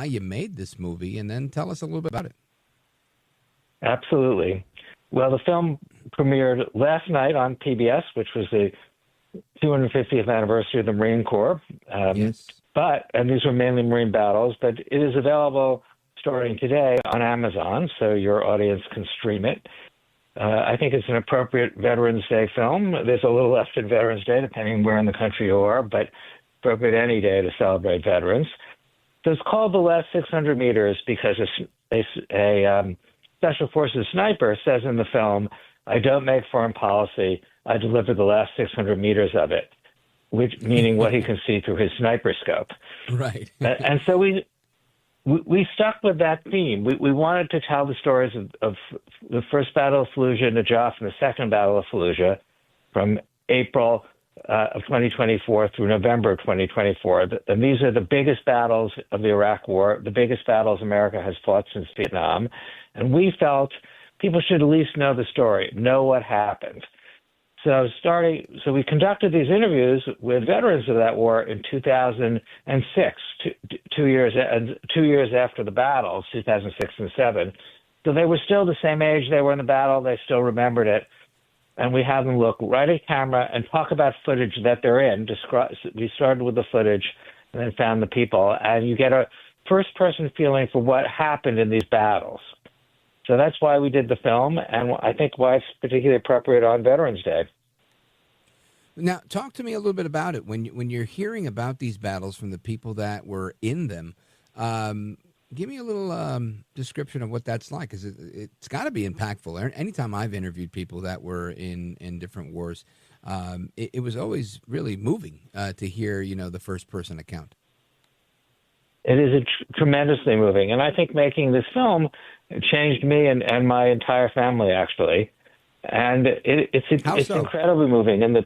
you made this movie, and then tell us a little bit about it. Absolutely. Well, the film premiered last night on PBS, which was the 250th anniversary of the Marine Corps. Yes. And these were mainly Marine battles, but it is available starting today on Amazon, so your audience can stream it. I think it's an appropriate Veterans Day film. There's a little left in Veterans Day, depending on where in the country you are, but appropriate any day to celebrate veterans. So it's called The Last 600 Meters because a Special Forces sniper says in the film, "I don't make foreign policy, I deliver the last 600 meters of it," which meaning what he can see through his sniper scope. Right. And so we stuck with that theme. We wanted to tell the stories of the first Battle of Fallujah, Najaf, and the second Battle of Fallujah from April of 2024 through November of 2024. And these are the biggest battles of the Iraq War, the biggest battles America has fought since Vietnam. And we felt people should at least know the story, know what happened. So we conducted these interviews with veterans of that war in 2006, 2 years after the battles, 2006 and 2007. So they were still the same age they were in the battle. They still remembered it. And we had them look right at camera and talk about footage that they're in. We started with the footage and then found the people. And you get a first-person feeling for what happened in these battles. So that's why we did the film, and I think why it's particularly appropriate on Veterans Day. Now, talk to me a little bit about it. When you're hearing about these battles from the people that were in them, Give me a little description of what that's like, because it's got to be impactful. Anytime I've interviewed people that were in different wars, it was always really moving to hear, the first-person account. It is tremendously moving, and I think making this film changed me and my entire family, actually. And it's incredibly moving. And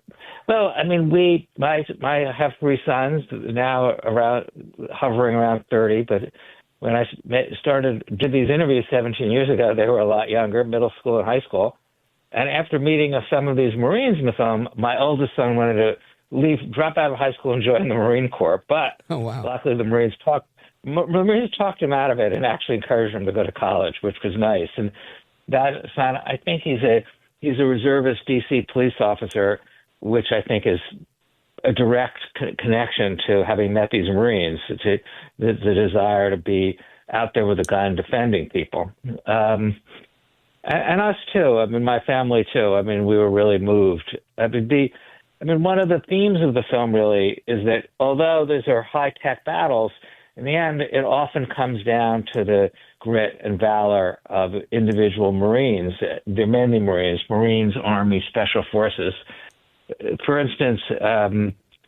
I have 3 sons now hovering around 30, but when I did these interviews 17 years ago, they were a lot younger, middle school and high school. And after meeting some of these Marines in the film, my oldest son wanted to drop out of high school and join the Marine Corps. But luckily the Marines talked him out of it and actually encouraged him to go to college, which was nice. And that son, I think he's a reservist DC police officer, which I think is a direct connection to having met these Marines, to the desire to be out there with a gun defending people. And us too. My family too. We were really moved. One of the themes of the film really is that although these are high-tech battles, in the end, it often comes down to the grit and valor of individual Marines. There are many Marines, Army, Special Forces. For instance,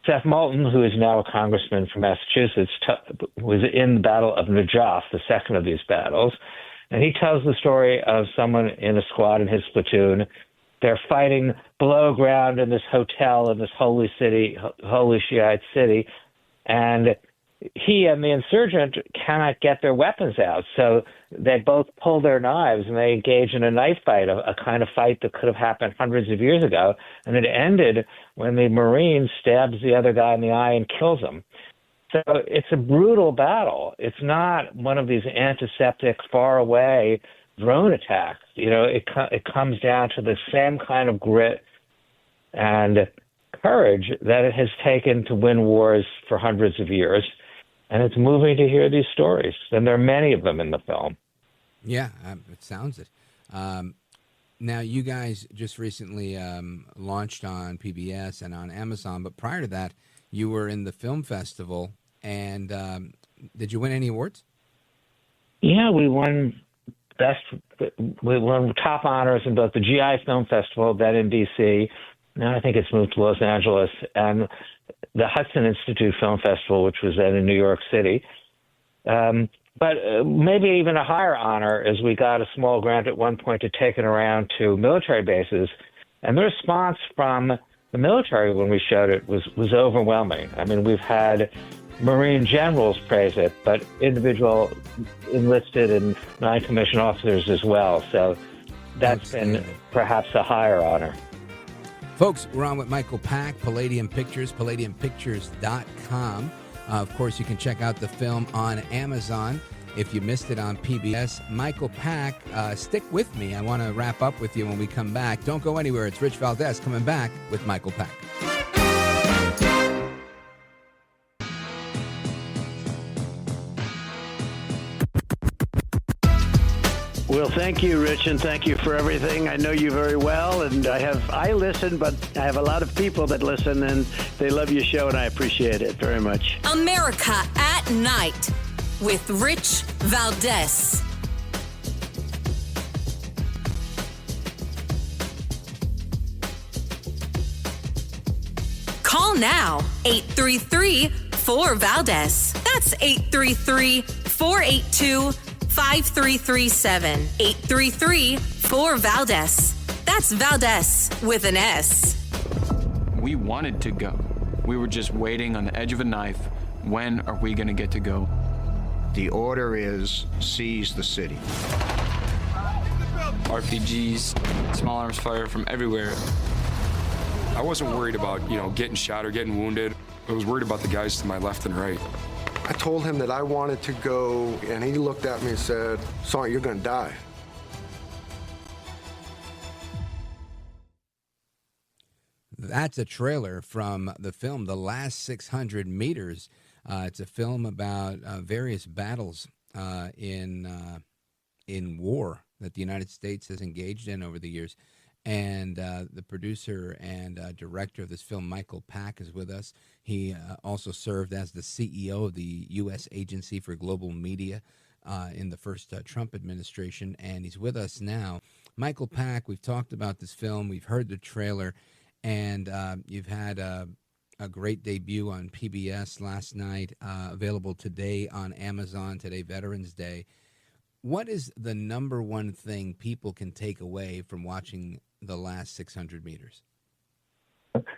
Seth Moulton, who is now a congressman from Massachusetts, was in the Battle of Najaf, the second of these battles. And he tells the story of someone in a squad in his platoon. They're fighting below ground in this hotel in this holy Shiite city. And he and the insurgent cannot get their weapons out. So they both pull their knives and they engage in a knife fight, a kind of fight that could have happened hundreds of years ago. And it ended when the Marine stabs the other guy in the eye and kills him. So it's a brutal battle. It's not one of these antiseptic, far away drone attacks. It comes down to the same kind of grit and courage that it has taken to win wars for hundreds of years. And it's moving to hear these stories. And there are many of them in the film. Yeah, it sounds it. Now, you guys just recently launched on PBS and on Amazon, but prior to that, you were in the film festival. And did you win any awards? Yeah, we won top honors in both the GI Film Festival, then in D.C. Now I think it's moved to Los Angeles, and the Hudson Institute Film Festival, which was then in New York City. But maybe even a higher honor is we got a small grant at one point to take it around to military bases. And the response from the military when we showed it was overwhelming. We've had Marine generals praise it, but individual enlisted and non-commissioned officers as well. So that's been perhaps a higher honor. Folks, we're on with Michael Pack, Palladium Pictures, palladiumpictures.com. Of course, you can check out the film on Amazon if you missed it on PBS. Michael Pack, stick with me. I want to wrap up with you when we come back. Don't go anywhere. It's Rich Valdés coming back with Michael Pack. Well, thank you, Rich, and thank you for everything. I know you very well, and I listen, but I have a lot of people that listen, and they love your show, and I appreciate it very much. America at Night with Rich Valdés. Call now, 833-4-VALDEZ. That's 833-482-5337. 833-4-VALDEZ. That's Valdez with an S. We wanted to go. We were just waiting on the edge of a knife. When are we going to get to go? The order is seize the city. RPGs, small arms fire from everywhere. I wasn't worried about, getting shot or getting wounded. I was worried about the guys to my left and right. I told him that I wanted to go, and he looked at me and said, "Son, you're going to die." That's a trailer from the film, The Last 600 Meters. It's a film about various battles in war that the United States has engaged in over the years. And the producer and director of this film, Michael Pack, is with us. He also served as the CEO of the U.S. Agency for Global Media. in the first Trump administration, and he's with us now. Michael Pack, we've talked about this film. We've heard the trailer, and you've had a great debut on PBS last night, available today on Amazon, today, Veterans Day. What is the number one thing people can take away from watching the last 600 meters?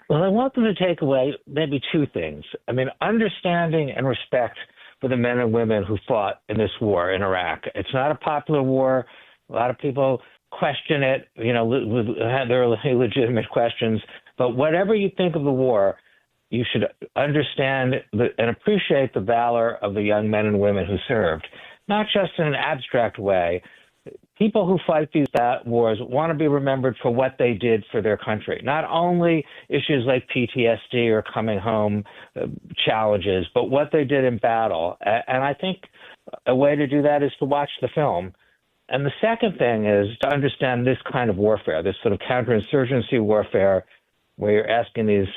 Well, I want them to take away maybe two things. I mean, understanding and respect for the men and women who fought in this war in Iraq. It's not a popular war. A lot of people question it, you know, there are legitimate questions. But whatever you think of the war, you should understand and appreciate the valor of the young men and women who served, not just in an abstract way. People who fight these wars want to be remembered for what they did for their country, not only issues like PTSD or coming home challenges, but what they did in battle. And I think a way to do that is to watch the film. And the second thing is to understand this kind of warfare, this sort of counterinsurgency warfare, where you're asking these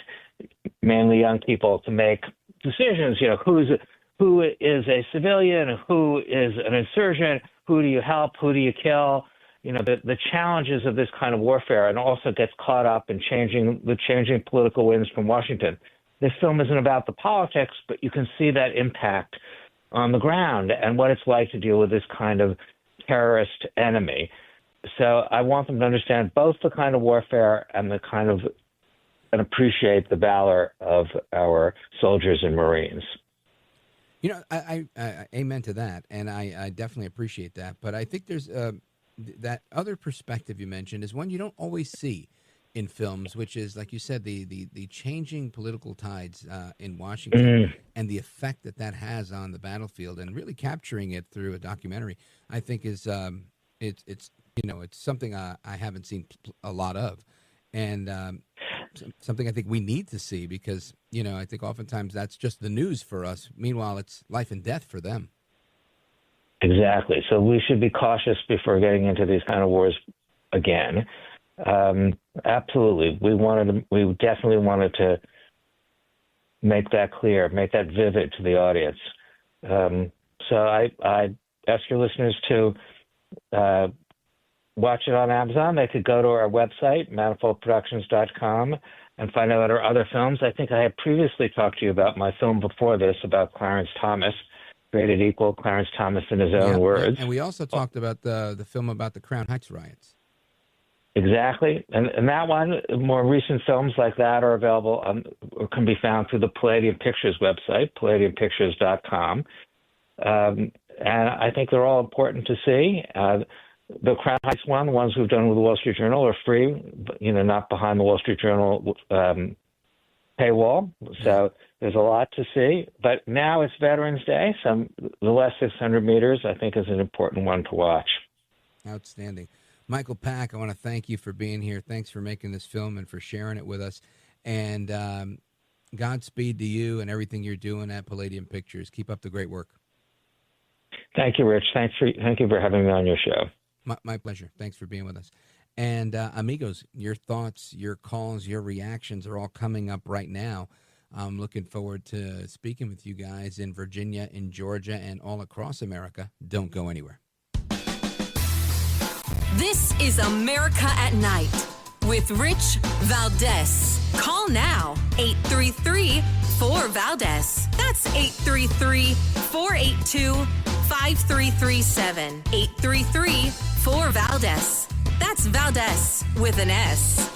mainly young people to make decisions, you know, who is a civilian, who is an insurgent, who do you help, who do you kill, you know, the challenges of this kind of warfare, and also gets caught up in the changing political winds from Washington. This film isn't about the politics, but you can see that impact on the ground and what it's like to deal with this kind of terrorist enemy. So I want them to understand both the kind of warfare and and appreciate the valor of our soldiers and Marines. You know, I amen to that, and I definitely appreciate that. But I think there's that other perspective you mentioned is one you don't always see in films, which is, like you said, the changing political tides in Washington and the effect that has on the battlefield, and really capturing it through a documentary, I think is it's something I haven't seen a lot of, and something I think we need to see, because, you know, I think oftentimes that's just the news for us. Meanwhile, it's life and death for them. Exactly. So we should be cautious before getting into these kind of wars again. Absolutely. We definitely wanted to make that clear, make that vivid to the audience. So I ask your listeners to watch it on Amazon. They could go to our website, manifoldproductions.com, and find out our other films. I think I had previously talked to you about my film before this about Clarence Thomas, Created Equal, Clarence Thomas in his own words. And we also talked about the film about the Crown Heights riots. Exactly. And that one, more recent films like that are available or can be found through the Palladium Pictures website, palladiumpictures.com. And I think they're all important to see. The Crown Heights one, the ones we've done with the Wall Street Journal, are free, not behind the Wall Street Journal paywall. So there's a lot to see. But now it's Veterans Day, so the last 600 meters, I think, is an important one to watch. Outstanding. Michael Pack, I want to thank you for being here. Thanks for making this film and for sharing it with us. And Godspeed to you and everything you're doing at Palladium Pictures. Keep up the great work. Thank you, Rich. Thank you for having me on your show. My pleasure. Thanks for being with us. And amigos, your thoughts, your calls, your reactions are all coming up right now. I'm looking forward to speaking with you guys in Virginia, in Georgia, and all across America. Don't go anywhere. This is America at Night with Rich Valdés. Call now, 833-4-VALDEZ. That's 833-482-5337. 833-4-VALDEZ. That's Valdés with an S.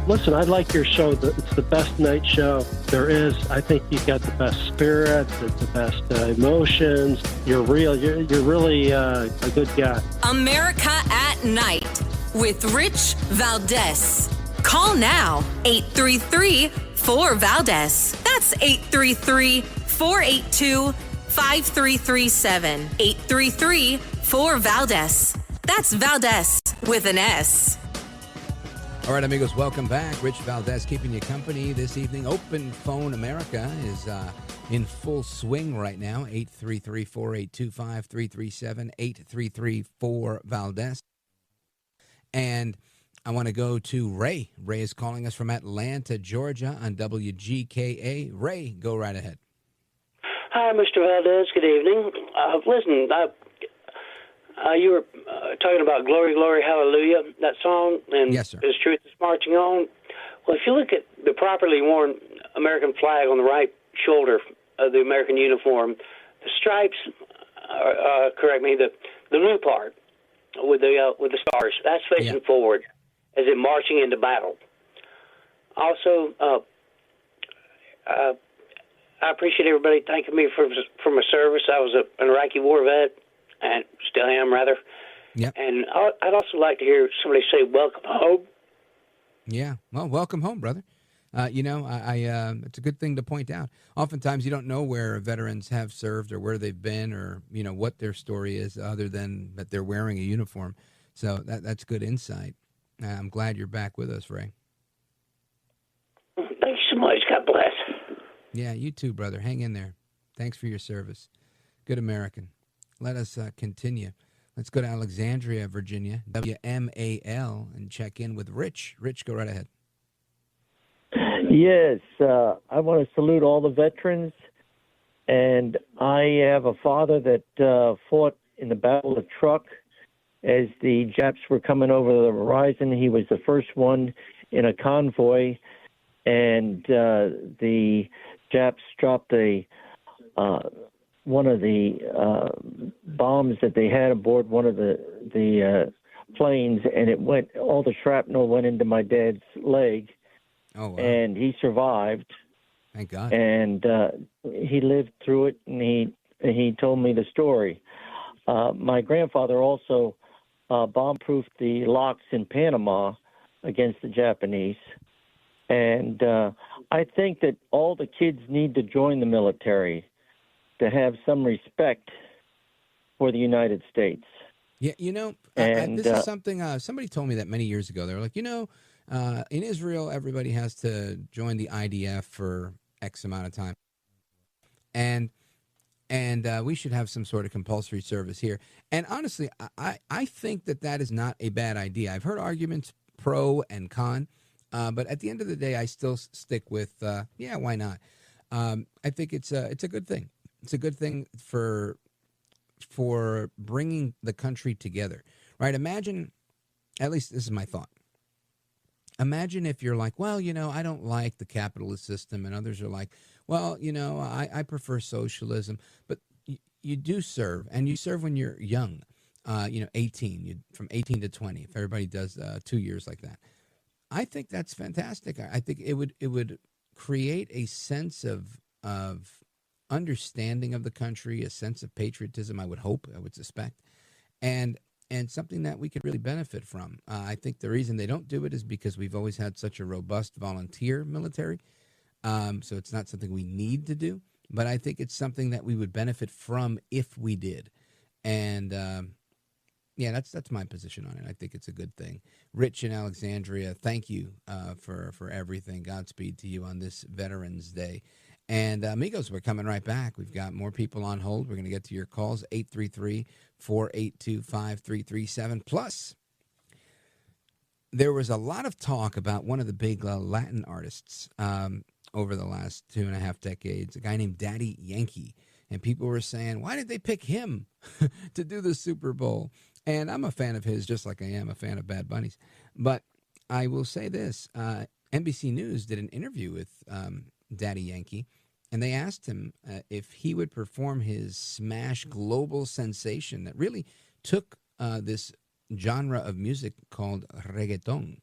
Listen, I like your show. It's the best night show there is. I think you've got the best spirit, the best emotions. You're real. You're really a good guy. America at Night with Rich Valdés. Call now, 833-4-VALDEZ. That's 833-482-5337. 833-4-Valdés. That's Valdés with an S. All right, amigos, welcome back. Rich Valdés keeping you company this evening. Open Phone America is in full swing right now. 833-482-5337, 833-4-Valdés. And I want to go to Ray. Ray is calling us from Atlanta, Georgia on WGKA. Ray, go right ahead. Hi, Mr. Valdés. Good evening. Listen, you were talking about Glory, Glory, Hallelujah, that song, and yes, sir. His Truth is Marching On. Well, if you look at the properly worn American flag on the right shoulder of the American uniform, the stripes, the blue part with the stars, that's facing forward as in marching into battle. Also, I appreciate everybody thanking me for my service. I was an Iraqi war vet, and still am, rather. Yep. And I'd also like to hear somebody say, welcome home. Yeah. Well, welcome home, brother. It's a good thing to point out. Oftentimes you don't know where veterans have served or where they've been or, what their story is other than that they're wearing a uniform. So that's good insight. I'm glad you're back with us, Ray. Thank you so much. God bless. Yeah, you too, brother. Hang in there. Thanks for your service. Good American. Let us continue. Let's go to Alexandria, Virginia, WMAL, and check in with Rich. Rich, go right ahead. Yes, I want to salute all the veterans. And I have a father that fought in the Battle of Truk as the Japs were coming over the horizon. He was the first one in a convoy, and the Japs dropped one of the bombs that they had aboard one of the planes, and all the shrapnel went into my dad's leg. Oh, wow. And he survived. Thank God. And he lived through it, and he told me the story. My grandfather also bomb-proofed the locks in Panama against the Japanese. And I think that all the kids need to join the military to have some respect for the United States. Yeah, this is something somebody told me that many years ago. They were like, in Israel, everybody has to join the IDF for X amount of time. And we should have some sort of compulsory service here. And honestly, I think that is not a bad idea. I've heard arguments pro and con, but at the end of the day, I still stick with, why not? I think it's a good thing. It's a good thing for bringing the country together, right? Imagine, at least this is my thought. Imagine if you're like, well, I don't like the capitalist system, and others are like, well, I prefer socialism, but you do serve, and you serve when you're young, 18, from 18 to 20, if everybody does 2 years like that. I think that's fantastic. I think it would create a sense of understanding of the country, a sense of patriotism, I would suspect, and something that we could really benefit from. I think the reason they don't do it is because we've always had such a robust volunteer military, so it's not something we need to do, but I think it's something that we would benefit from if we did. And that's my position on it. I think it's a good thing. Rich in Alexandria, thank you for everything. Godspeed to you on this Veterans Day. And amigos, we're coming right back. We've got more people on hold. We're going to get to your calls, 833-482-5337. Plus, there was a lot of talk about one of the big Latin artists over the last 2.5 decades, a guy named Daddy Yankee. And people were saying, why did they pick him to do the Super Bowl? And I'm a fan of his, just like I am a fan of Bad Bunny's. But I will say this. NBC News did an interview with Daddy Yankee, and they asked him if he would perform his smash global sensation that really took this genre of music called reggaeton,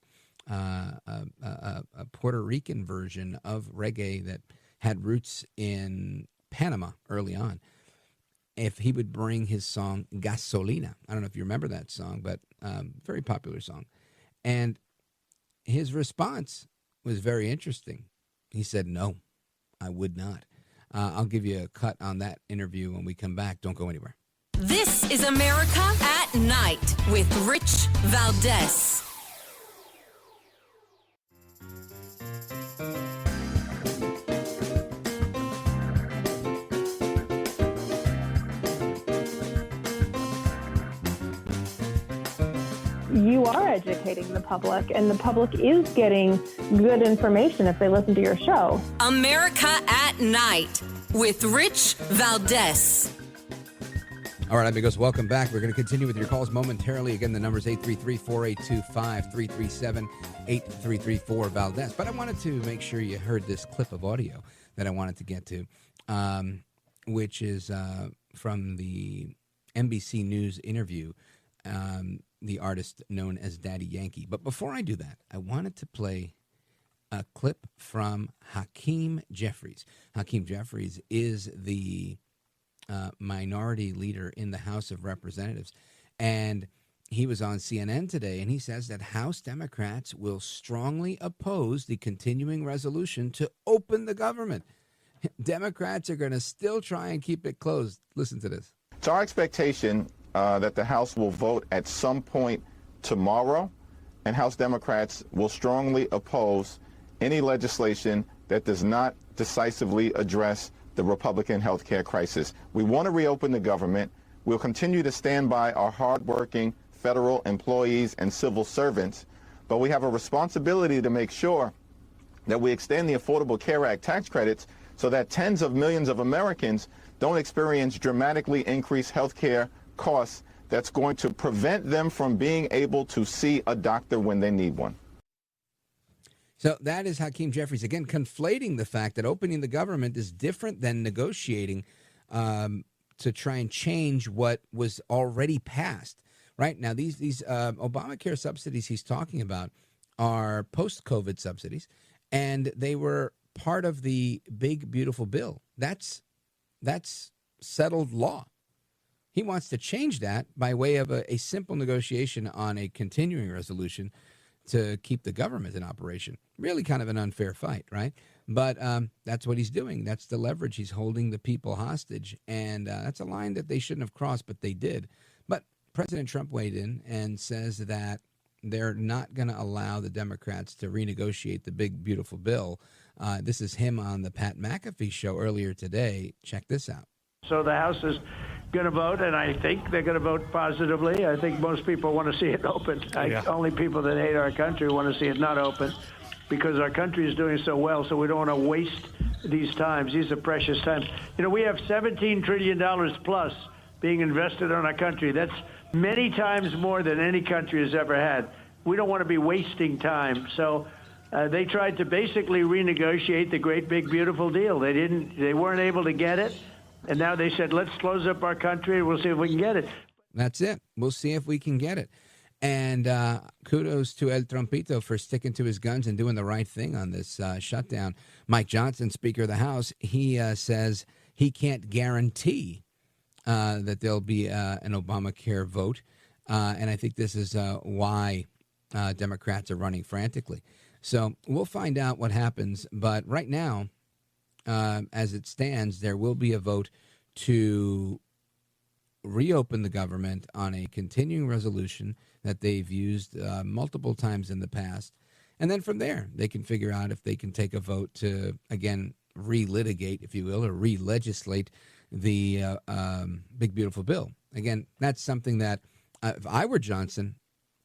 a Puerto Rican version of reggae that had roots in Panama early on. If he would bring his song Gasolina. I don't know if you remember that song, but very popular song. And his response was very interesting. He said, no, I would not. I'll give you a cut on that interview when we come back. Don't go anywhere. This is America at Night with Rich Valdés. You are educating the public, and the public is getting good information if they listen to your show. America at Night with Rich Valdés. All right, amigos, welcome back. We're going to continue with your calls momentarily. Again, the number is 833-482-5337-8334-Valdés. But I wanted to make sure you heard this clip of audio that I wanted to get to, which is from the NBC News interview, the artist known as Daddy Yankee. But before I do that, I wanted to play a clip from Hakeem Jeffries. Hakeem Jeffries is the minority leader in the House of Representatives. And he was on CNN today, and he says that House Democrats will strongly oppose the continuing resolution to open the government. Democrats are going to still try and keep it closed. Listen to this. It's our expectation that the House will vote at some point tomorrow, and House Democrats will strongly oppose any legislation that does not decisively address the Republican health care crisis. We want to reopen the government. We'll continue to stand by our hardworking federal employees and civil servants, but we have a responsibility to make sure that we extend the Affordable Care Act tax credits so that tens of millions of Americans don't experience dramatically increased health care costs that's going to prevent them from being able to see a doctor when they need one. So that is Hakeem Jeffries, again, conflating the fact that opening the government is different than negotiating to try and change what was already passed. Right now, these Obamacare subsidies he's talking about are post-COVID subsidies, and they were part of the big, beautiful bill. That's settled law. He wants to change that by way of a simple negotiation on a continuing resolution to keep the government in operation. Really kind of an unfair fight, right? But that's what he's doing. That's the leverage. He's holding the people hostage. And that's a line that they shouldn't have crossed, but they did. But President Trump weighed in and says that they're not going to allow the Democrats to renegotiate the big, beautiful bill. This is him on the Pat McAfee show earlier today. Check this out. So the House is going to vote, and I think they're going to vote positively. I think most people want to see it open. Only people that hate our country want to see it not open because our country is doing so well, so we don't want to waste these times. These are precious times. You know, we have $17 trillion plus being invested in our country. That's many times more than any country has ever had. We don't want to be wasting time. So they tried to basically renegotiate the great, big, beautiful deal. They weren't able to get it. And now they said, let's close up our country and we'll see if we can get it. That's it. We'll see if we can get it. And kudos to El Trompito for sticking to his guns and doing the right thing on this shutdown. Mike Johnson, Speaker of the House, he says he can't guarantee that there'll be an Obamacare vote. And I think this is why Democrats are running frantically. So we'll find out what happens. But right now, as it stands, there will be a vote to reopen the government on a continuing resolution that they've used multiple times in the past. And then from there, they can figure out if they can take a vote to, again, relitigate, if you will, or re-legislate the big, beautiful bill. Again, that's something that if I were Johnson,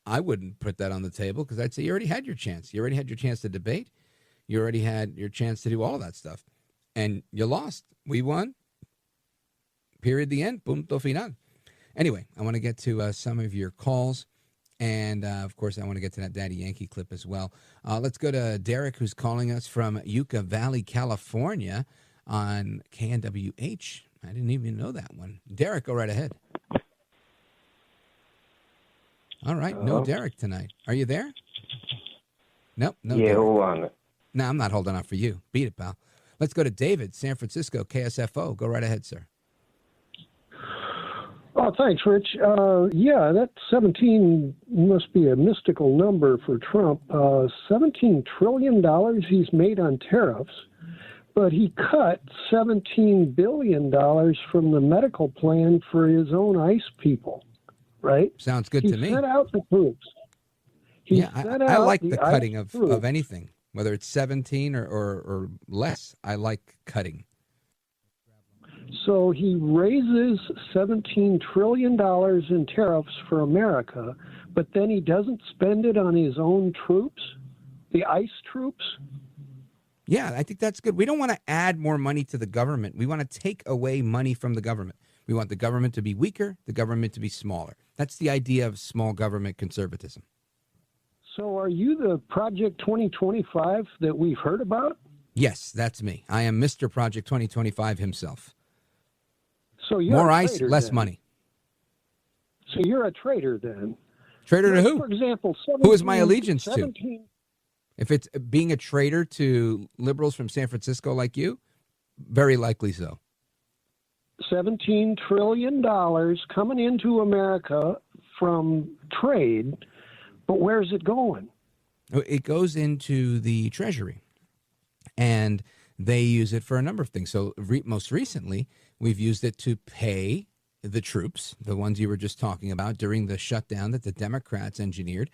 I wouldn't put that on the table because I'd say you already had your chance. You already had your chance to debate. You already had your chance to do all that stuff. And you lost. We won. Period. The end. Punto final. Anyway, I want to get to some of your calls. And, of course, I want to get to that Daddy Yankee clip as well. Let's go to Derek, who's calling us from Yucca Valley, California on KNWH. I didn't even know that one. Derek, go right ahead. All right. No Derek tonight. Are you there? Nope. No yeah, Derek. hold on. No, I'm not holding on for you. Beat it, pal. Let's go to David, San Francisco, KSFO. Go right ahead, sir. Oh, thanks, Rich. Yeah, that 17 must be a mystical number for Trump. $17 trillion he's made on tariffs, But he cut $17 billion from the medical plan for his own ICE people, right? Sounds good to me. He sent out the troops. I like the cutting of anything, whether it's 17 or less. I like cutting. So he raises $17 trillion in tariffs for America, but then he doesn't spend it on his own troops, the ICE troops. Yeah, I think that's good. We don't want to add more money to the government. We want to take away money from the government. We want the government to be weaker, the government to be smaller. That's the idea of small government conservatism. So are you the Project 2025 that we've heard about? Yes, that's me. I am Mr. Project 2025 himself. So you're more a ICE, traitor, less then. money. So you're a traitor then. Traitor to who? For example, who is my allegiance 17, to? If it's being a traitor to liberals from San Francisco like you, very likely so. $17 trillion coming into America from trade, but where's it going? It goes into the Treasury, and they use it for a number of things. So most recently, we've used it to pay the troops, the ones you were just talking about, during the shutdown that the Democrats engineered,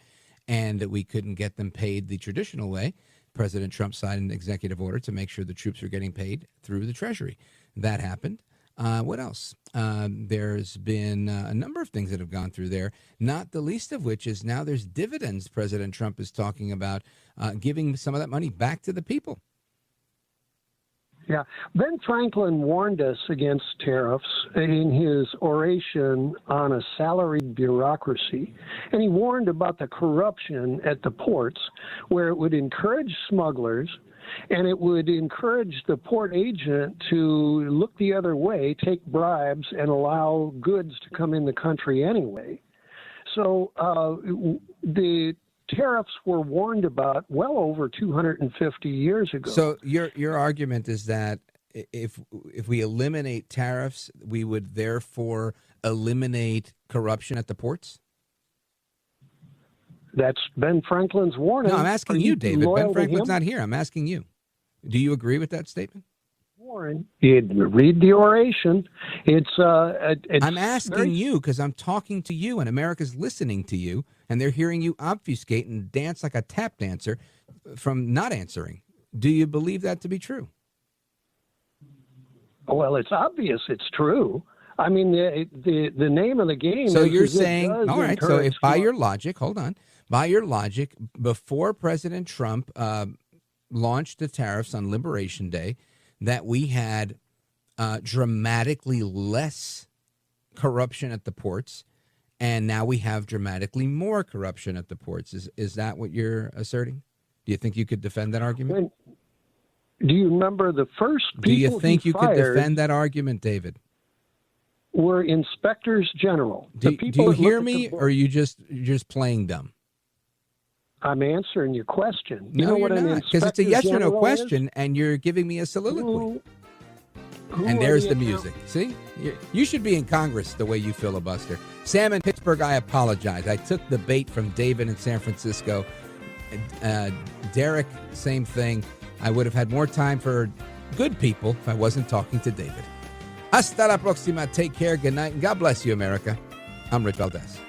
and that we couldn't get them paid the traditional way. President Trump signed an executive order to make sure the troops were getting paid through the Treasury. That happened. What else? There's been a number of things that have gone through there, not the least of which is now there's dividends President Trump is talking about giving some of that money back to the people. Yeah. Ben Franklin warned us against tariffs in his oration on a salaried bureaucracy. And he warned about the corruption at the ports, where it would encourage smugglers and it would encourage the port agent to look the other way, take bribes, and allow goods to come in the country anyway. So the tariffs were warned about well over 250 years ago. So your argument is that if we eliminate tariffs, we would therefore eliminate corruption at the ports? That's Ben Franklin's warning. No, I'm asking you, David. Ben Franklin's not here. I'm asking you. Do you agree with that statement? Warren, read the oration. I'm asking you because I'm talking to you, and America's listening to you, and they're hearing you obfuscate and dance like a tap dancer from not answering. Do you believe that to be true? Well, it's obvious it's true. I mean, the name of the game. So is you're saying, all right, so if by your logic, hold on, by your logic, before President Trump launched the tariffs on Liberation Day, that we had dramatically less corruption at the ports, and now we have dramatically more corruption at the ports. Is that what you're asserting? Do you think you could defend that argument? Do you remember the first people Do you think you could fired defend that argument, David? Were inspectors general. Do you hear me, or are you just playing dumb? I'm answering your question. No, you know you're what not, because it's a yes or no question, and you're giving me a soliloquy. And there's the music. See? You should be in Congress the way you filibuster. Sam in Pittsburgh, I apologize. I took the bait from David in San Francisco. Derek, same thing. I would have had more time for good people if I wasn't talking to David. Hasta la próxima. Take care. Good night. And God bless you, America. I'm Rich Valdés.